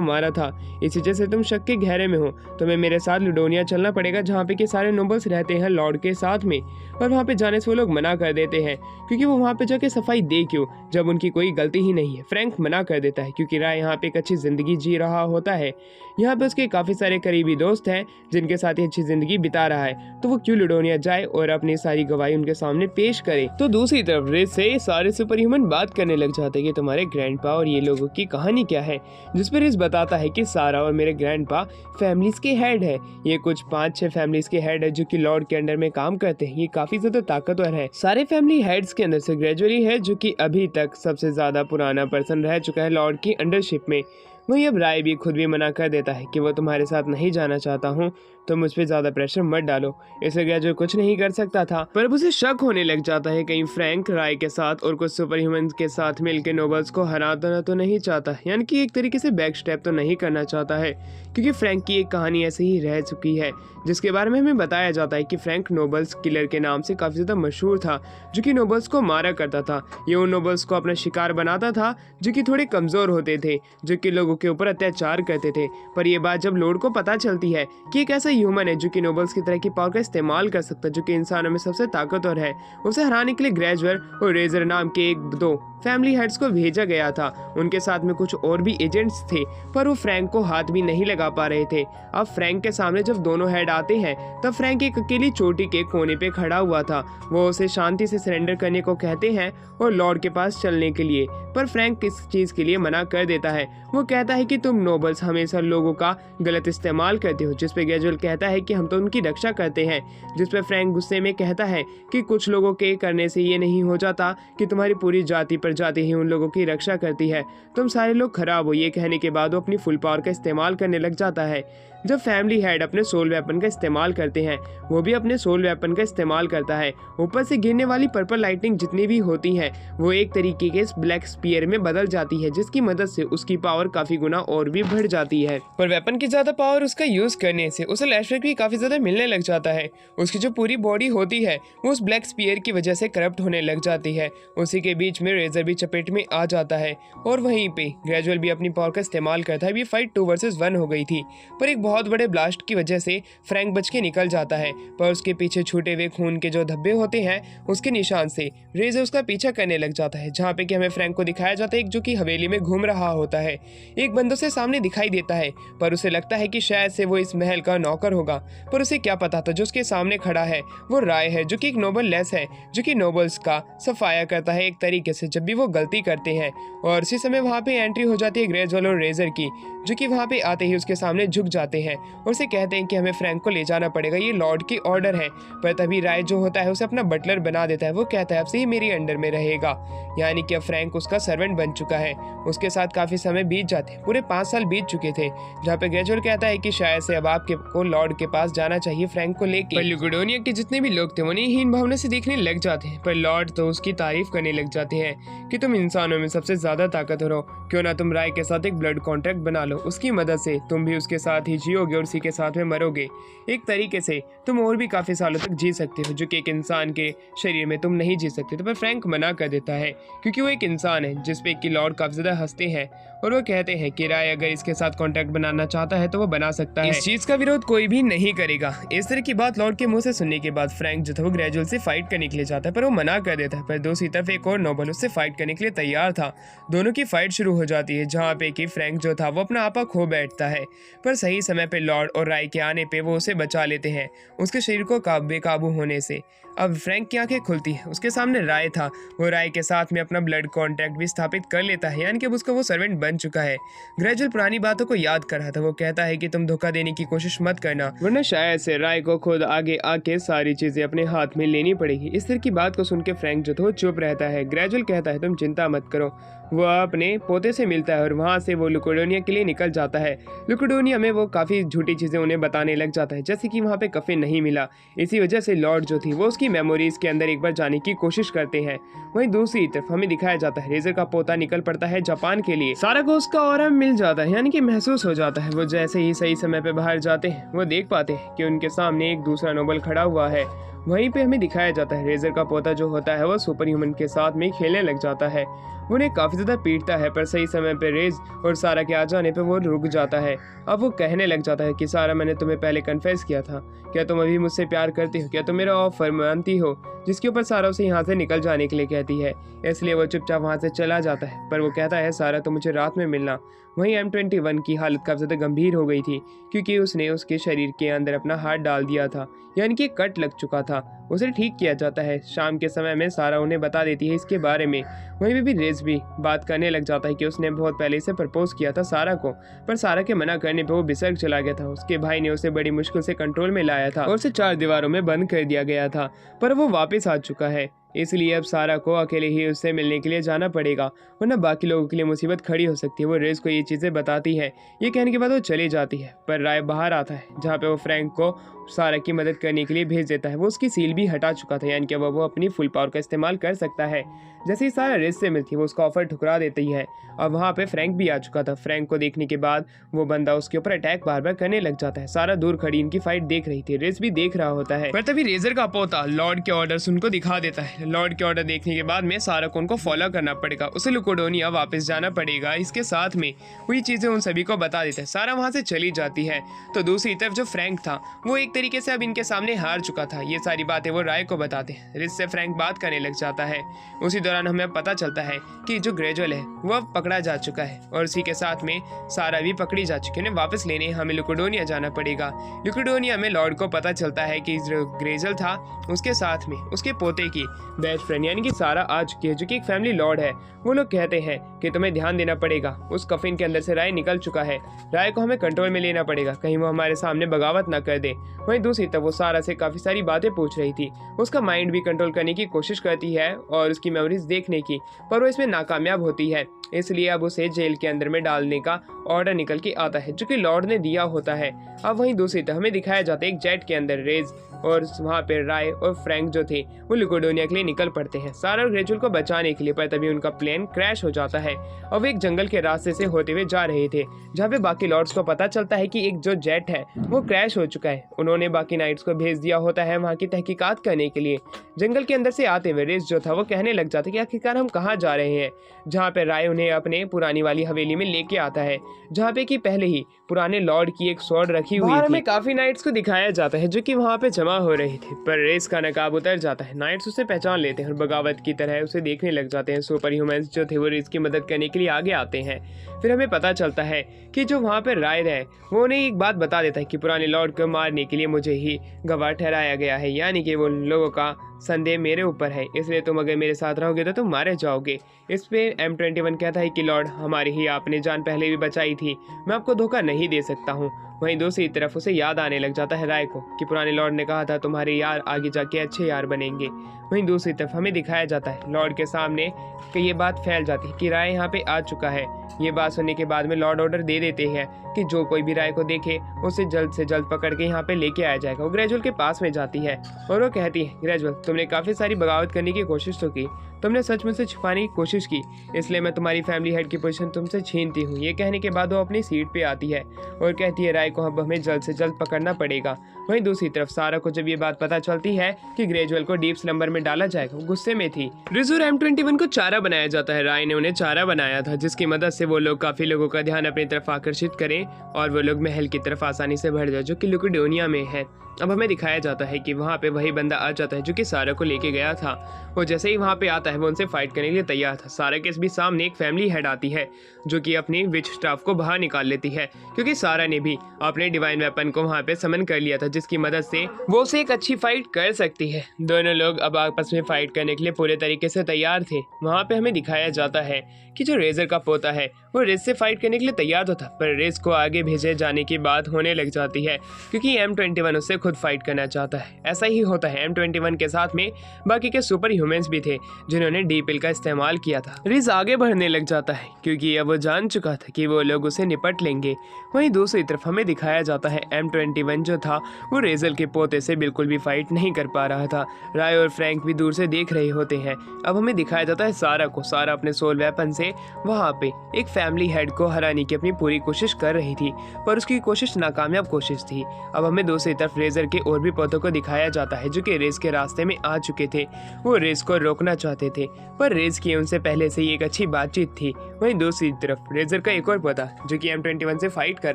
मारा था, इसी वजह से तुम शक के गहरे में हो। तुम्हें मेरे साथ लुडोनिया चलना पड़ेगा, जहाँ पे कि सारे नोबल्स रहते हैं लॉर्ड के साथ में। और वहाँ पे जाने से वो लोग मना कर देते हैं, क्योंकि वो वहाँ पे जाके सफाई दे क्यों जब उनकी कोई गलती ही नहीं है। फ्रैंक मना कर देता है, क्योंकि राय यहाँ पे एक अच्छी जिंदगी जी रहा होता है। यहाँ पे उसके काफी सारे करीबी दोस्त हैं जिनके साथ अच्छी जिंदगी बिता रहा है, तो वो क्यों लुडोनिया जाए और अपनी सारी गवाही उनके सामने पेश करे। तो दूसरी तरफ रिज से सारे सुपर ह्यूमन बात करने लग जाते हैं कि तुम्हारे ग्रैंडपा और ये लोगों की कहानी क्या है, जिस पर रिज बताता है कि सारा और मेरे ग्रैंडपा फैमिलीज के हेड है। ये कुछ 5-6 फैमिलीज के हेड है जो कि लॉर्ड के अंडर में काम करते हैं। ये काफी ज्यादा ताकतवर है। सारे फैमिली हेड्स के अंदर से ग्रेजुअली है, जो कि अभी तक सबसे ज्यादा पुराना पर्सन रह चुका है लॉर्ड की अंडरशिप में। वहीं अब राय भी खुद भी मना कर देता है कि वो तुम्हारे साथ नहीं जाना चाहता हूँ, तो मुझ पर ज्यादा प्रेशर मत डालो। इसे ग्रेजुअल कुछ नहीं कर सकता था, पर अब उसे शक होने लग जाता है कहीं फ्रैंक राय के साथ और कुछ सुपर ह्यूमन के साथ मिलकर नोबल्स को हरा देना तो नहीं चाहता, यानी कि एक तरीके से बैक स्टेप तो नहीं करना चाहता है, क्योंकि फ्रैंक की एक कहानी ऐसे ही रह चुकी है जिसके बारे में हमें बताया जाता है कि फ्रैंक नोबल्स किलर के नाम से काफी ज्यादा मशहूर था, जो कि नोबल्स को मारा करता था। ये उन नोबल्स को अपना शिकार बनाता था जो कि थोड़े कमजोर होते थे, जो कि लोगों के ऊपर अत्याचार करते थे। पर यह बात जब लॉर्ड को पता चलती है कि एक ऐसा ह्यूमन है जो कि नोबल्स की तरह की पावर का इस्तेमाल कर सकता है, जो कि इंसानों में सबसे ताकतवर है, उसे हराने के लिए ग्रेजुअल और रेजर नाम के एक दो फैमिली हेड्स को भेजा गया था। उनके साथ में कुछ और भी एजेंट्स थे, पर वो फ्रैंक को हाथ भी नहीं लगा पा रहे थे। अब फ्रैंक के सामने जब दोनों हेड आते हैं तब फ्रैंक एक अकेली चोटी के कोने पे खड़ा हुआ था। वो उसे शांति से सरेंडर करने को कहते हैं और लॉर्ड के पास चलने के लिए, पर फ्रैंक किस चीज के लिए मना कर देता है। वो कहता है कि तुम नोबल्स हमेशा लोगों का गलत इस्तेमाल करते हो, जिस पे ग्रेजुअल कहता है कि हम तो उनकी रक्षा करते हैं, जिस पे फ्रैंक गुस्से में कहता है कि कुछ लोगों के करने से ये नहीं हो जाता कि तुम्हारी पूरी जाति पर जाति ही उन लोगों की रक्षा करती है, तुम सारे लोग खराब हो। ये कहने के बाद वो अपनी फुल पावर का इस्तेमाल करने लग जाता है। जब फैमिली हेड अपने सोल वेपन का इस्तेमाल करते हैं, वो भी अपने सोल वेपन का इस्तेमाल करता है। ऊपर से गिरने वाली पर्पल लाइटनिंग जितनी भी होती है वो एक तरीके के ब्लैक स्पीयर में बदल जाती है, जिसकी मदद से उसकी पावर काफी गुना और भी बढ़ जाती है। पर वेपन की ज्यादा पावर उसका यूज करने से उसे फ्लैशबैक भी काफी ज्यादा मिलने लग जाता है। उसकी जो पूरी बॉडी होती है वो उस ब्लैक स्पीयर की वजह से करप्ट होने लग जाती है। उसी के बीच में रेजर भी चपेट में आ जाता है और वहीं पे ग्रेजुअल भी अपनी पावर का इस्तेमाल करता है। ये फाइट 2 वर्सेस 1 हो गई थी, पर एक बहुत बड़े ब्लास्ट की वजह से फ्रैंक बच के निकल जाता है, पर उसके पीछे छूटे हुए खून के जो धब्बे होते हैं उसके निशान से रेजर उसका पीछा करने लग जाता है। जहाँ पे कि हमें फ्रैंक को दिखाया जाता है जो कि हवेली में घूम रहा होता है, एक बंदों से सामने दिखाई देता है, पर उसे लगता है कि शायद से वो इस महल का नौकर होगा, पर उसे क्या पता था जो उसके सामने खड़ा है वो राय है, जो कि एक नोबल लेस है, जो कि नोबल्स का सफाया करता है एक तरीके से जब भी वो गलती करते हैं। और इसी समय वहाँ पे एंट्री हो जाती है ग्रेजुअल और रेजर की, जो कि वहाँ पे आते ही उसके सामने झुक जाते हैं और उसे कहते हैं कि हमें फ्रैंक को ले जाना पड़ेगा, ये लॉर्ड की ऑर्डर है। पर तभी राय जो होता है उसे अपना बटलर बना देता है। वो कहता है अब से ही मेरी अंडर में रहेगा, यानी कि अब फ्रैंक उसका सर्वेंट बन चुका है। उसके साथ काफी समय बीत जाते हैं, पूरे 5 साल बीत चुके थे, जहाँ पे ग्रेजुअल कहता है कि शायद से अब आपके को लॉर्ड के पास जाना चाहिए फ्रैंक को लेके। पर लुगडोनिया के जितने भी लोग थे उन्हें हीन भावना से देखने लग जाते हैं, पर लॉर्ड तो उसकी तारीफ करने लग जाते हैं कि तुम इंसानों में सबसे ज्यादा ताकतवर हो, क्यों ना तुम राय के साथ एक ब्लड कॉन्ट्रैक्ट बना लो, उसकी मदद से तुम भी उसके साथ ही जियोगे और उसी के साथ में मरोगे। एक तरीके से तुम और भी काफी सालों तक जी सकते हो, जो कि एक इंसान के शरीर में तुम नहीं जी सकते। तो पर फ्रैंक मना कर देता है क्योंकि वो एक इंसान है, जिसपे कि लॉर्ड काफी ज्यादा हंसते हैं और वो कहते हैं कि राय अगर इसके साथ कॉन्ट्रैक्ट बनाना चाहता है तो वो बना सकता है, इस चीज का विरोध कोई भी नहीं करेगा। इस तरह की बात लॉर्ड के मुंह से सुनने के बाद फ्रैंक जो था वो ग्रेजुअल से फाइट करने के लिए जाता है, पर वो मना कर देता है। पर दूसरी तरफ एक और नोबल उससे फाइट करने के लिए तैयार था। दोनों की फाइट शुरू हो जाती है, जहाँ पे कि फ्रैंक जो था वो अपना आपा खो बैठता है, पर सही समय पे लॉर्ड और राय के आने पे वो उसे बचा लेते हैं उसके शरीर को बेकाबू होने से। अब फ्रैंक की आंखें खुलती है, उसके सामने राय था। वो राय के साथ में अपना ब्लड कॉन्ट्रैक्ट भी स्थापित कर लेता है, यानी कि अब उसका वो सर्वेंट बन चुका है। ग्रेजुअल पुरानी बातों को याद कर रहा था। वो कहता है कि तुम धोखा देने की कोशिश मत करना, वरना शायद से राय को खुद आगे आके सारी चीजें अपने हाथ में लेनी पड़ेगी। इस तरह की बात को सुन के फ्रैंक जो था वो चुप रहता है। ग्रेजुअल कहता है तुम चिंता मत करो। वो अपने पोते से मिलता है और वहाँ से वो लुकोडोनिया के लिए निकल जाता है। लुकोडोनिया में वो काफ़ी झूठी चीज़ें उन्हें बताने लग जाता है, जैसे कि वहाँ पे कफिन नहीं मिला, इसी वजह से लॉर्ड जो थी वो उसकी मेमोरीज के अंदर एक बार जाने की कोशिश करते हैं। वहीं दूसरी तरफ हमें दिखाया जाता है रेजर का पोता निकल पड़ता है जापान के लिए। सारा को उसका ऑरा मिल जाता है, यानी कि महसूस हो जाता है। वो जैसे ही सही समय पे बाहर जाते हैं वो देख पाते हैं कि उनके सामने एक दूसरा नोबल खड़ा हुआ है। वहीं पे हमें दिखाया जाता है रेजर का पोता जो होता है वो सुपर ह्यूमन के साथ में खेलने लग जाता है। वो उन्हें काफी ज्यादा पीटता है, पर सही समय पे रेज और सारा के आ जाने पे वो रुक जाता है। अब वो कहने लग जाता है कि सारा मैंने तुम्हें पहले कन्फेस किया था, क्या तुम अभी मुझसे प्यार करती हो, क्या तुम मेरा ऑफर मानती हो? जिसके ऊपर सारा उसे यहाँ से निकल जाने के लिए कहती है, इसलिए वो चुपचाप वहाँ से चला जाता है। पर वो कहता है सारा तो मुझे रात में मिलना। वहीं M21 की हालत काफी ज्यादा गंभीर हो गई थी, क्योंकि उसने उसके शरीर के अंदर अपना हाथ डाल दिया था, यानी कि कट लग चुका था। उसे ठीक किया जाता है। शाम के समय में सारा उन्हें बता देती है इसके बारे में। वहीं भी रेज भी बात करने लग जाता है कि उसने बहुत पहले से प्रपोज किया था सारा को, पर सारा के मना करने पे वो बिसर्ग चला गया था। उसके भाई ने उसे बड़ी मुश्किल से कंट्रोल में लाया था और उसे 4 दीवारों में बंद कर दिया गया था, पर वो वापस आ चुका है। इसलिए अब सारा को अकेले ही उससे मिलने के लिए जाना पड़ेगा, वरना बाकी लोगों के लिए मुसीबत खड़ी हो सकती है। वो रेज को ये चीज़ें बताती है। ये कहने के बाद वो चली जाती है, पर राय बाहर आता है जहाँ पे वो फ्रैंक को सारा की मदद करने के लिए भेज देता है। वो उसकी सील भी हटा चुका था, यानी कि वो अपनी फुल पावर का इस्तेमाल कर सकता है। जैसे ही सारा रेज से मिलती है वो उसका ऑफर ठुकरा देती है। अब वहाँ पे फ्रैंक भी आ चुका था। फ्रैंक को देखने के बाद वो बंदा उसके ऊपर अटैक बार बार करने लग जाता है। सारा दूर खड़ी इनकी फाइट देख रही थी, रेज भी देख रहा होता है, पर तभी रेजर का पोता लॉर्ड के ऑर्डर्स उनको दिखा देता है। लॉर्ड के ऑर्डर देखने के बाद में सारा को उनको फॉलो करना पड़ेगा, उसे लुकोडोनिया वापस जाना पड़ेगा। इसके साथ में वही चीजें उन सभी को बता देता है। सारा वहाँ से चली जाती है। तो दूसरी तरफ जो फ्रैंक था वो एक तरीके से अब इनके सामने हार चुका था। ये सारी बातें वो राय को बताते हैं। रिज से फ्रैंक बात करने लग जाता है। उसी दौरान हमें पता चलता है कि जो ग्रेजुअल है वो अब पकड़ा जा चुका है और उसी के साथ में सारा भी पकड़ी जा चुकी है। उन्हें वापस लेने हमें लुकोडोनिया जाना पड़ेगा। लुकोडोनिया में लॉर्ड को पता चलता है कि जो ग्रेजुअल था उसके साथ में उसके पोते की बेस्ट फ्रेंड यानी कि सारा आ चुकी है, जो कि एक फैमिली लॉर्ड है। वो लोग कहते हैं कि तुम्हें ध्यान देना पड़ेगा। उस कफिन के अंदर से राय निकल चुका है। राय को हमें कंट्रोल में लेना पड़ेगा, कहीं वो हमारे सामने बगावत ना कर दे। वहीं दूसरी तरफ वो सारा से काफी सारी बातें पूछ रही थी। उसका माइंड भी कंट्रोल करने की कोशिश करती है और उसकी मेमोरीज देखने की, पर वो इसमें नाकामयाब होती है। इसलिए अब उसे जेल के अंदर में डालने का ऑर्डर निकल के आता है, जो कि लॉर्ड ने दिया होता है। अब वहीं दूसरी तरफ हमें दिखाया जाता है एक जेट के अंदर रेज और वहाँ पे राय और फ्रैंक जो थे वो लुकोडोनिया के लिए निकल पड़ते हैं सारा और ग्रेजुअल को बचाने के लिए। पर तभी उनका प्लेन क्रैश हो जाता है और वो एक जंगल के रास्ते से होते हुए जा रहे थे, जहाँ पे बाकी लॉर्ड्स को पता चलता है कि एक जो जेट है वो क्रैश हो चुका है। उन्होंने बाकी नाइट्स को भेज दिया होता है वहाँ की तहकीकात करने के लिए। जंगल के अंदर से आते हुए रेस जो था वो कहने लग जाता है कि आखिरकार हम कहाँ जा रहे हैं, जहाँ पे राय उन्हें अपने पुरानी वाली हवेली में लेके आता है, जहाँ पे कि पहले ही पुराने लॉर्ड की एक स्वॉर्ड रखी हुई थी। हमें काफी नाइट्स को दिखाया जाता है जो कि वहाँ पे जमा हो रही थी, पर रेस का नकाब उतर जाता है। नाइट्स उसे पहचान लेते हैं और बगावत की तरह उसे देखने लग जाते हैं। सुपर ह्यूमंस जो थे वो रेस की मदद करने के लिए आगे आते हैं। फिर हमें पता चलता है कि जो वहाँ पे राय है वो उन्हें एक बात बता देता है कि पुराने लॉर्ड को मारने के लिए मुझे ही गवाह ठहराया गया है, यानी कि वो लोगों का संदेह मेरे ऊपर है, इसलिए तुम अगर मेरे साथ रहोगे तो तुम मारे जाओगे। इस पे M21 कहता है कि लॉर्ड हमारी ही आपने जान पहले भी बचाई थी, मैं आपको धोखा नहीं दे सकता हूँ। वहीं दूसरी तरफ उसे याद आने लग जाता है राय को कि पुराने लॉर्ड ने कहा था तुम्हारे यार आगे जाके अच्छे यार बनेंगे। वहीं दूसरी तरफ हमें दिखाया जाता है लॉर्ड के सामने कि ये बात फैल जाती है कि राय यहाँ पे आ चुका है। ये बात सुनने के बाद में लॉर्ड ऑर्डर दे देते हैं कि जो कोई भी राय को देखे उसे जल्द से जल्द पकड़ के यहाँ पे लेके आया जाएगा। वो ग्रेजुअल के पास में जाती है और वो कहती है ग्रेजुअल तुमने काफ़ी सारी बगावत करने की कोशिश तो की, तुमने सच मुझसे छुपाने की कोशिश की, इसलिए मैं तुम्हारी फैमिली हेड की पोजीशन तुमसे छीनती हूँ। ये कहने के बाद वो अपनी सीट पे आती है और कहती है राय को अब हमें जल्द से जल्द पकड़ना पड़ेगा। वहीं दूसरी तरफ सारा को जब ये बात पता चलती है कि ग्रेजुअल को डीप स्लंबर में डाला जाएगा, वो गुस्से में थी। रिजूर M21 को चारा बनाया जाता है। राय ने उन्हें चारा बनाया था जिसकी मदद से वो लोग काफी लोगों का ध्यान अपनी तरफ आकर्षित करें और वो लोग महल की तरफ आसानी से बढ़ जाए जो कि लुकोडोनिया में है। अब हमें दिखाया जाता है कि वहाँ पे वही बंदा आ जाता है जो कि सारा को लेके गया था। वो जैसे ही वहाँ पे आता है वो उनसे फाइट करने के लिए तैयार था। सारा के भी सामने एक फैमिली हेड आती है जो कि अपनी विच स्टाफ को बाहर निकाल लेती है, क्योंकि सारा ने भी अपने डिवाइन वेपन को वहाँ पे समन कर लिया था जिसकी मदद से वो उसे एक अच्छी फाइट कर सकती है। दोनों लोग अब आपस में फाइट करने के लिए पूरे तरीके से तैयार थे। वहाँ पे हमें दिखाया जाता है कि जो रेजर का पोता है वो रेस से फाइट करने के लिए तैयार तो था, पर रेस को आगे भेजे जाने की बात होने लग जाती है क्योंकि M21 उससे खुद फाइट करना चाहता है। ऐसा ही होता है। M21 के साथ में बाकी के सुपर ह्यूमंस भी थे जिन्होंने डी पिल का इस्तेमाल किया था। रेस आगे बढ़ने लग जाता है क्योंकि अब वो जान चुका था कि वो लोग उसे निपट लेंगे। वहीं दूसरी तरफ हमें दिखाया जाता है M21 जो था वो रेजल के पोते से बिल्कुल भी फाइट नहीं कर पा रहा था। राय और फ्रैंक भी दूर से देख रहे होते हैं। अब हमें दिखाया जाता है सारा को। सारा अपने सोल वेपन से वहाँ पे एक फैमिली हेड को हराने की अपनी पूरी कोशिश कर रही थी, पर उसकी कोशिश नाकामयाब कोशिश थी। अब हमें दूसरी तरफ रेजर के और भी पोतों को दिखाया जाता है जो कि रेस के रास्ते में आ चुके थे। वो रेस को रोकना चाहते थे, पर रेस की उनसे पहले से ही एक अच्छी बातचीत थी। वहीं दूसरी तरफ रेजर का एक और पोता जो कि M21 से फाइट कर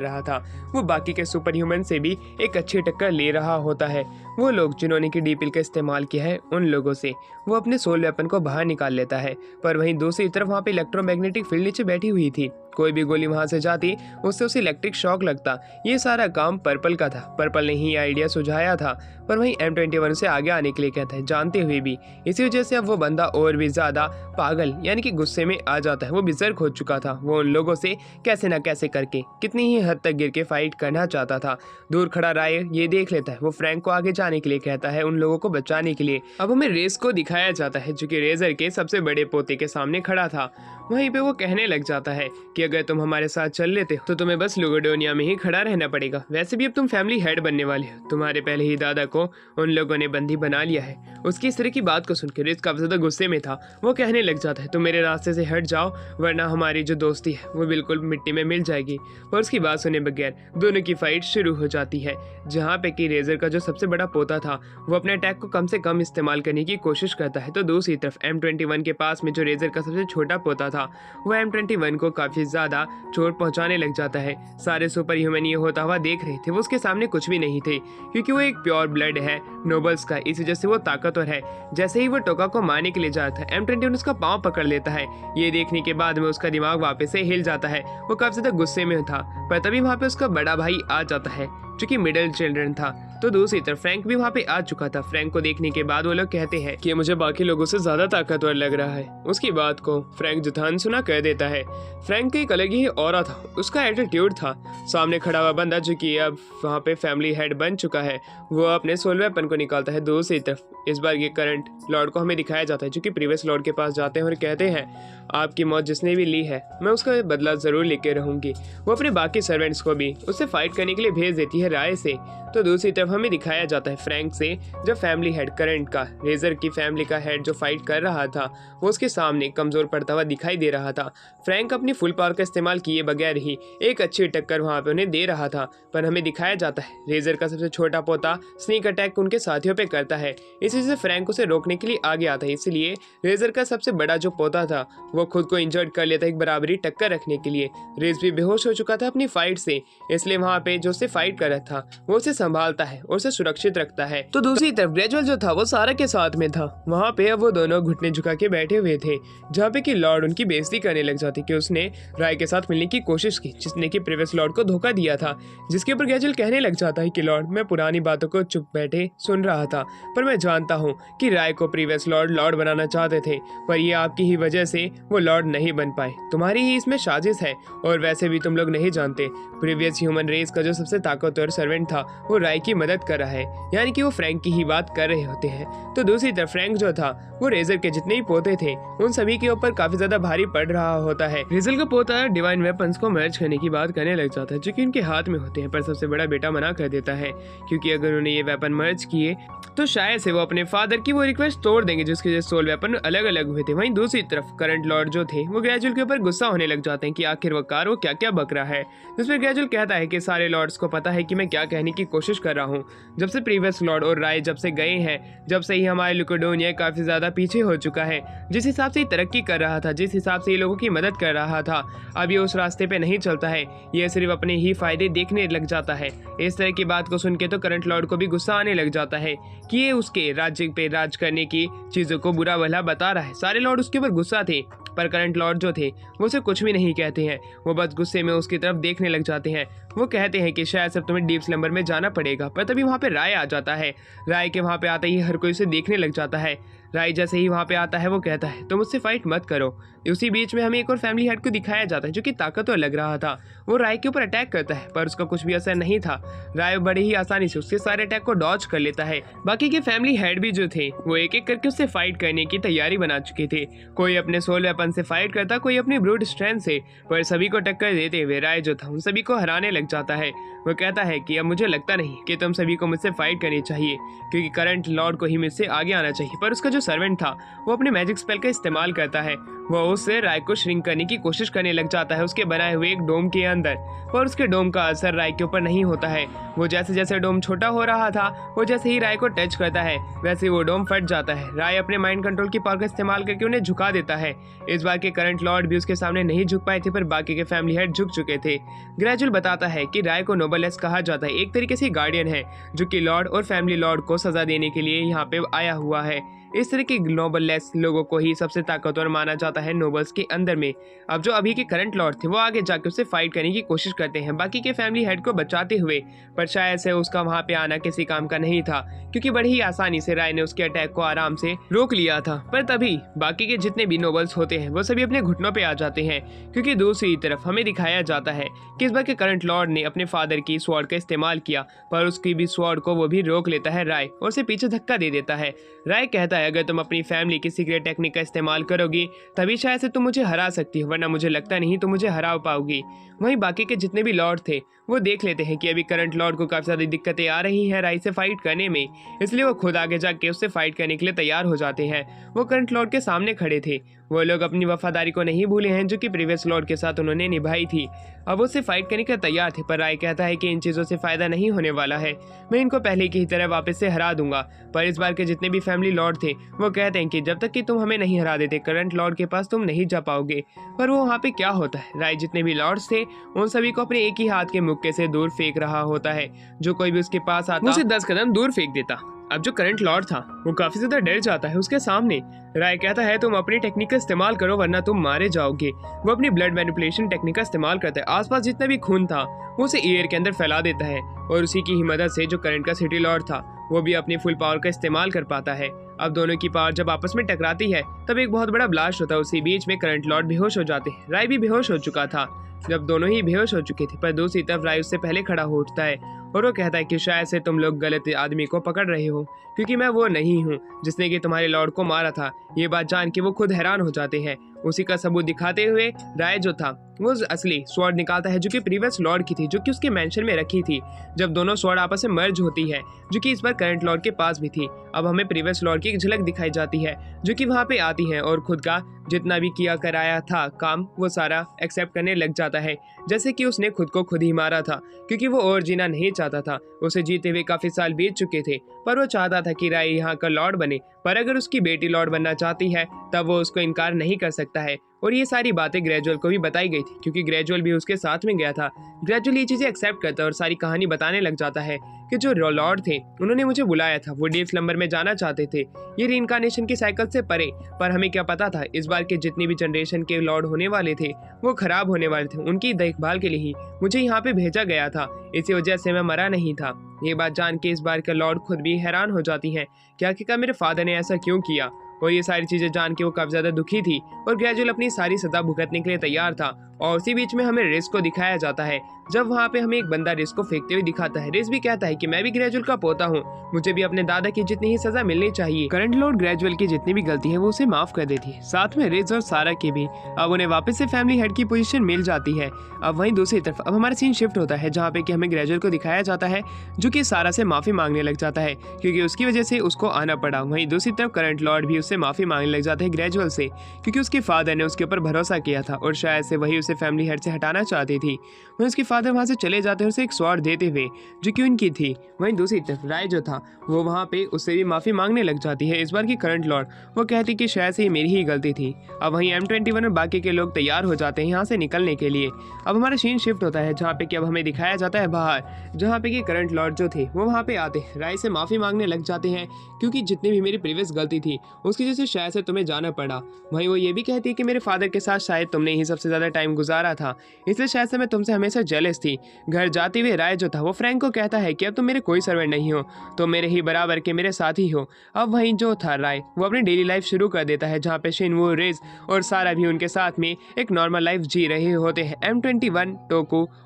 रहा था वो बाकी के सुपर ह्यूमन से भी एक अच्छी टक्कर ले रहा होता है। वो लोग जिन्होंने की डी पिल का इस्तेमाल किया है उन लोगों से वो अपने सोल वेपन को बाहर निकाल लेता है, पर वहीं दूसरी तरफ वहाँ पे इलेक्ट्रोमैग्नेटिक फील्ड नीचे बैठी हुई थी कोई भी गोली वहां से जाती उससे उसे इलेक्ट्रिक शॉक लगता। ये सारा काम पर्पल का था। पर्पल ने ही आइडिया सुझाया था, पर वहीं M21 से आगे आने के लिए कहता है, जानते हुए भी। इसी वजह से अब वो बंदा और भी ज्यादा पागल यानी कि गुस्से में आ जाता है। वो बेसर्क हो चुका था। वो उन लोगों से कैसे ना कैसे करके कितनी ही हद तक गिर के फाइट करना चाहता था। दूर खड़ा राय ये देख लेता है। वो फ्रैंक को आगे जाने के लिए कहता है, उन लोगों को बचाने के लिए। अब हमें रेस को दिखाया जाता है जो कि रेजर के सबसे बड़े पोते के सामने खड़ा था। वहीं पे वो कहने लग जाता है कि अगर तुम हमारे साथ चल लेते हो तो तुम्हें बस लुगोडोनिया में ही खड़ा रहना पड़ेगा। वैसे भी अब तुम फैमिली हेड बनने वाले हो। तुम्हारे पहले ही दादा को उन लोगों ने बंदी बना लिया है। उसकी इस तरह की बात को सुनकर रेस काफी ज्यादा गुस्से में था। वो कहने लग जाता है, तुम मेरे रास्ते से हट जाओ वरना हमारी जो दोस्ती है वो बिल्कुल मिट्टी में मिल जाएगी। और उसकी बात सुने बगैर दोनों की फाइट शुरू हो जाती है, जहाँ पे कि रेजर का जो सबसे बड़ा पोता था वो अपने अटैक को कम से कम इस्तेमाल करने की कोशिश करता है। तो दूसरी तरफ M21 के पास में जो रेजर का सबसे छोटा पोता था वो M21 को काफी ज्यादा चोट पहुंचाने लग जाता है। सारे सुपर ह्यूमन ये होता हुआ देख रहे थे। वो उसके सामने कुछ भी नहीं थे क्योंकि वो एक प्योर ब्लड है नोबल्स का, इस वजह से वो ताकतवर है। जैसे ही वो टोका को मारने के लिए जाता है M21 उसका पांव पकड़ लेता है। ये देखने के बाद में उसका दिमाग वापस से हिल जाता है। वो काफी ज्यादा गुस्से में था, पर तभी वहाँ पे उसका बड़ा भाई आ जाता है जो कि मिडिल चिल्ड्रन था। तो दूसरी तरफ फ्रैंक भी वहाँ पे आ चुका था। फ्रैंक को देखने के बाद वो लोग कहते हैं कि मुझे बाकी लोगों से ज्यादा ताकतवर लग रहा है। उसकी बात को फ्रैंक जुठान सुना कर देता है। फ्रैंक का एक अलग ही ऑरा था, उसका एटीट्यूड था। सामने खड़ा हुआ बंदा जो कि अब वहाँ पे फैमिली हेड बन चुका है, वो अपने सोल वेपन को निकालता है। दूसरी तरफ इस बार ये करंट लॉर्ड को हमें दिखाया जाता है जो कि प्रीवियस लॉर्ड के पास जाते हैं और कहते हैं, आपकी मौत जिसने भी ली है मैं उसका बदला जरूर लेके रहूंगी। वो अपने बाकी सर्वेंट्स को भी उससे फाइट करने के लिए भेज देती है राय से। तो दूसरी तरफ हमें दिखाया जाता है फ्रैंक से जब फैमिली हेड करंट का रेजर की फैमिली का हेड जो फाइट कर रहा था वो उसके सामने कमजोर पड़ता हुआ दिखाई दे रहा था। फ्रैंक अपनी फुल पावर का इस्तेमाल किए बगैर ही एक अच्छी टक्कर वहां पे उन्हें दे रहा था, पर हमें दिखाया जाता है रेजर का सबसे छोटा पोता स्नीक अटैक उनके साथियों पे करता है। इसी से फ्रैंक उसे रोकने के लिए आगे आता है। इसलिए रेजर का सबसे बड़ा जो पोता था वो खुद को इंजर्ड कर लेता है एक बराबरी टक्कर रखने के लिए। रेज भी बेहोश हो चुका था अपनी फाइट से, इसलिए वहां पे जो उससे फाइट कर रहा था वो उसे संभालता है और उसे सुरक्षित रखता है। तो दूसरी तरफ ग्रेजुअल जो था वो सारा के साथ में था। वहाँ पे अब वो दोनों घुटने झुका के बैठे हुए थे, जहाँ पे कि लॉर्ड उनकी बेइज्जती करने लग जाती कि उसने राय के साथ मिलने की कोशिश की जिसने कि प्रीवियस लॉर्ड को धोखा दिया था। जिसके ऊपर ग्रेजुअल कहने लग जाता है कि लॉर्ड मैं पुरानी बातों को चुप बैठे सुन रहा था, पर मैं जानता हूँ कि राय को प्रीवियस लॉर्ड बनाना चाहते थे, पर ये आपकी ही वजह से वो लॉर्ड नहीं बन पाए। तुम्हारी ही इसमें साजिश है। और वैसे भी तुम लोग नहीं जानते प्रीवियस ह्यूमन रेस का जो सबसे ताकतवर सर्वेंट था वो राय की मदद कर रहा है, यानी कि वो फ्रैंक की ही बात कर रहे होते हैं। तो दूसरी तरफ फ्रैंक जो था वो रेजर के जितने ही पोते थे उन सभी के ऊपर काफी ज्यादा भारी पड़ रहा होता है। रेजर का पोता डिवाइन वेपन्स को मर्ज करने की बात करने लग जाता है जो कि उनके हाथ में होते हैं, पर सबसे बड़ा बेटा मना कर देता है क्योंकि अगर उन्होंने ये वेपन मर्ज किए तो शायद से वो अपने फादर की वो रिक्वेस्ट तोड़ देंगे जिसके वजह सोल वेपन अलग अलग हुए थे। वहीं दूसरी तरफ करंट लॉर्ड जो थे वो ग्रेजुअल के ऊपर गुस्सा होने लग जाते हैं कि आखिर वकार वो क्या क्या बक रहा है। जिसमें ग्रेजुअल कहता है कि सारे लॉर्ड्स को पता है कि मैं क्या कहने की कोशिश कर रहा हूँ। जब से प्रीवियस लॉर्ड और राय जब से गए हैं, जब से ही हमारे लुकोडोनिया काफी ज्यादा पीछे हो चुका है। जिस हिसाब से तरक्की कर रहा था, जिस हिसाब से ये लोगों की मदद कर रहा था, अब ये उस रास्ते पे नहीं चलता है। ये सिर्फ अपने ही फायदे देखने लग जाता है। इस तरह की बात को सुन के तो करंट लॉर्ड को भी गुस्सा आने लग जाता है कि ये उसके राज्य पे राज करने की चीजों को बुरा भला बता रहा है। सारे लॉर्ड उसके ऊपर गुस्सा थे, पर करंट लॉर्ड जो थे वो उसे कुछ भी नहीं कहते हैं। वो बस गुस्से में उसकी तरफ देखने लग जाते हैं। वो कहते हैं कि शायद सिर्फ तुम्हें डीप स्लम्बर में जाना पड़ेगा, पर तभी वहाँ पे राय आ जाता है। राय के वहाँ पे आते ही हर कोई उसे देखने लग जाता है। राय जैसे ही वहाँ पे आता है वो कहता है तुम मुझसे फाइट मत करो। उसी बीच में हमें एक और फैमिली हेड को दिखाया जाता है जो कि ताकतवर लग रहा था। वो राय के ऊपर अटैक करता है पर उसका कुछ भी असर नहीं था। राय बड़े ही आसानी से उसके सारे अटैक को डॉज कर लेता है। बाकी के फैमिली हेड भी जो थे वो एक एक करके उससे फाइट करने की तैयारी बना चुके थे। कोई अपने सोल वेपन से फाइट करता, कोई अपनी ब्रूट स्ट्रेंथ से, पर सभी को टक्कर देते हुए राय जो था उन सभी को हराने लग जाता है। वो कहता है कि अब मुझे लगता नहीं कि तुम सभी को मुझसे फाइट करनी चाहिए क्योंकि करंट लॉर्ड को ही मुझसे आगे आना चाहिए। पर उसका जो सर्वेंट था वो अपने मैजिक स्पेल का इस्तेमाल करता है। वो उससे राय को श्रिंक करने की कोशिश करने लग जाता है उसके बनाए हुए एक डोम के अंदर, पर उसके डोम का असर राय के ऊपर नहीं होता है। वो जैसे जैसे डोम छोटा हो रहा था वो जैसे ही राय को टच करता है वैसे वो डोम फट जाता है। राय अपने माइंड कंट्रोल की पावर का इस्तेमाल करके उन्हें झुका देता है। इस बार के करंट लॉर्ड भी उसके सामने नहीं झुक पाए थे, पर बाकी के फैमिली हेड झुक चुके थे। ग्रेजुअल बताता है कि राय को नोबलेस कहा जाता है, एक तरीके से गार्डियन है जो कि लॉर्ड और फैमिली लॉर्ड को सजा देने के लिए यहाँ पे आया हुआ है। इस तरह के नोबललेस लोगों को ही सबसे ताकतवर माना जाता है नोबल्स के अंदर में। अब जो अभी के करंट लॉर्ड थे वो आगे जाके उससे फाइट करने की कोशिश करते हैं बाकी के फैमिली हेड को बचाते हुए, पर शायद से उसका वहाँ पे आना किसी काम का नहीं था क्योंकि बड़ी ही आसानी से राय ने उसके अटैक को आराम से रोक लिया था। पर तभी बाकी के जितने भी नोबल्स होते हैं वो सभी अपने घुटनों पे आ जाते हैं क्योंकि दूसरी तरफ हमें दिखाया जाता है कि इस बार के करंट लॉर्ड ने अपने फादर की स्वॉर्ड का इस्तेमाल किया, पर उसकी भी स्वॉर्ड को वो भी रोक लेता है राय और उसे पीछे धक्का दे देता है। राय कहता है अगर तुम अपनी फैमिली की सीक्रेट टेक्निक का इस्तेमाल करोगी तभी शायद से तुम मुझे हरा सकती हो, वरना मुझे लगता नहीं तुम मुझे हरा पाओगी। वहीं बाकी के जितने भी लॉर्ड थे वो देख लेते हैं कि अभी करंट लॉर्ड को काफी ज्यादा दिक्कतें आ रही हैं राय से फाइट करने में, इसलिए वो खुद आगे जाके उससे फाइट करने के लिए तैयार हो जाते हैं। वो करंट लॉर्ड के सामने खड़े थे। वो लोग अपनी वफादारी को नहीं भूले हैं जो कि प्रीवियस लॉर्ड के साथ उन्होंने निभाई थी। अब उससे फाइट करने के तैयार थे, पर राय कहता है कि इन चीजों से फायदा नहीं होने वाला है, मैं इनको पहले की ही तरह वापस से हरा दूंगा। पर इस बार के जितने भी फैमिली लॉर्ड थे वो कहते हैं कि जब तक कि तुम हमें नहीं हरा देते करंट लॉर्ड के पास तुम नहीं जा पाओगे। पर वो वहाँ पे क्या होता है, राय जितने भी लॉर्ड्स थे उन सभी को अपने एक ही हाथ के मुक्के से दूर फेंक रहा होता है। जो कोई भी उसके पास आता उसे 10 कदम दूर फेंक देता। अब जो करंट लॉर्ड था वो काफी ज्यादा डर जाता है उसके सामने। राय कहता है तुम अपनी टेक्निक का इस्तेमाल करो वरना तुम मारे जाओगे। वो अपनी ब्लड मैनिपुलेशन टेक्निक का इस्तेमाल करता है, आसपास जितना भी खून था वो उसे एयर के अंदर फैला देता है और उसी की ही मदद से जो करंट का सिटी लॉर्ड था वो भी अपनी फुल पावर का इस्तेमाल कर पाता है। अब दोनों की पावर जब आपस में टकराती है तब एक बहुत बड़ा ब्लास्ट होता है, उसी बीच में करंट लॉर्ड बेहोश हो जाते हैं। राय भी बेहोश हो चुका था। जब दोनों ही बेहोश हो चुके थे पर दूसरी तरफ राय उससे पहले खड़ा हो उठता है और वो कहता है कि शायद से तुम लोग गलत आदमी को पकड़ रहे हो क्योंकि मैं वो नहीं हूँ जिसने कि तुम्हारे लॉर्ड को मारा था। ये बात जान के वो खुद हैरान हो जाते हैं। उसी का सबूत दिखाते हुए राय जो था वो असली स्वॉर्ड निकालता है जो कि प्रीवियस लॉर्ड की थी, जो कि उसके मेंशन में रखी थी जब दोनों स्वॉर्ड आपस में मर्ज होती है, जो कि इस बार करंट लॉर्ड के पास भी थी। अब हमें प्रीवियस लॉर्ड की एक झलक दिखाई जाती है जो कि वहाँ पे आती है और खुद का जितना भी किया कराया था काम वो सारा एक्सेप्ट करने लग जाता है, जैसे कि उसने खुद को खुद ही मारा था क्योंकि वो और जीना नहीं चाहता था। उसे जीते हुए काफी साल बीत चुके थे पर वो चाहता था कि राय यहाँ का लॉर्ड बने, पर अगर उसकी बेटी लॉर्ड बनना चाहती है तब वो उसको इनकार नहीं कर सकता है। और ये सारी बातें ग्रेजुअल को भी बताई गई थी क्योंकि ग्रेजुअल भी उसके साथ में गया था। ग्रेजुअल ये चीजें एक्सेप्ट करता है और सारी कहानी बताने लग जाता है कि जो लॉर्ड थे उन्होंने मुझे बुलाया था, वो डीप स्लम्बर में जाना चाहते थे, ये रीइंकार्नेशन की साइकिल से परे। पर हमें क्या पता था इस बार के जितनी भी जनरेशन के लॉर्ड होने वाले थे वो खराब होने वाले थे, उनकी देखभाल के लिए ही मुझे यहाँ पे भेजा गया था, इसी वजह से मैं मरा नहीं था। ये बात जान के इस बार के लॉर्ड खुद भी हैरान हो जाती हैं कि आखिरकार मेरे फादर ने ऐसा क्यों किया। और ये सारी चीजें जान के वो काफी ज्यादा दुखी थी और ग्रेजुअल अपनी सारी सजा भुगतने के लिए तैयार था। और उसी बीच में हमें रिस को दिखाया जाता है जब वहाँ पे हमें एक बंदा रिस को फेंकते हुए दिखाता है। रिस भी कहता है कि मैं भी ग्रेजुअल का पोता हूँ, मुझे भी अपने दादा की जितनी ही सजा मिलनी चाहिए। करंट लॉर्ड ग्रेजुअल की जितनी भी गलती है वो उसे माफ कर देती है, साथ में रिस और सारा की भी। अब उन्हें वापस से फैमिली हेड की पोजीशन मिल जाती है। अब वहीं दूसरी तरफ अब हमारा सीन शिफ्ट होता है जहाँ पे कि हमें ग्रेजुअल को दिखाया जाता है जो कि सारा से माफी मांगने लग जाता है क्योंकि उसकी वजह से उसको आना पड़ा। वहीं दूसरी तरफ करंट लॉर्ड भी उससे माफी मांगने लग जाते हैं ग्रेजुअल से क्योंकि उसके फादर ने उसके ऊपर भरोसा किया था और शायद से वही उसे फैमिली हेड से हटाना चाहती थी। वहीं उसके फादर वहां से चले जाते हैं उसे एक स्वॉर्ड देते हुए जो कि उनकी थी। वहीं दूसरी तरफ राय जो था वो वहां पे उससे भी माफी मांगने लग जाती है। इस बार की करंट लॉर्ड वो कहती कि शायद से ये मेरी ही गलती थी। अब वहीं M21 और बाकी के लोग तैयार हो जाते हैं यहाँ से निकलने के लिए। अब हमारा सीन शिफ्ट होता है जहाँ पे कि अब हमें दिखाया जाता है बाहर, जहाँ पे कि करंट लॉर्ड जो थे वो वहाँ पे आते हैं, राय से माफी मांगने लग जाते हैं क्योंकि जितनी भी मेरी प्रीवियस गलती थी उसकी वजह से शायद से तुम्हें जाना पड़ा। वहीं वो ये भी कहती है कि मेरे फादर के साथ शायद तुमने ही सबसे ज्यादा टाइम गुजारा था, इसलिए शायद से मैं तुमसे हमेशा जेलस थी। घर जाते हुए राय जो था वो फ्रैंक को कहता है कि अब तुम मेरे कोई सर्वेंट नहीं हो, तो मेरे ही बराबर के मेरे साथ ही हो। अब वहीं जो था राय वो अपनी डेली लाइफ शुरू कर देता है जहाँ पे शिनवू, रिज और सारा भी उनके साथ में एक नॉर्मल लाइफ जी रहे होते हैं। M21 टोकू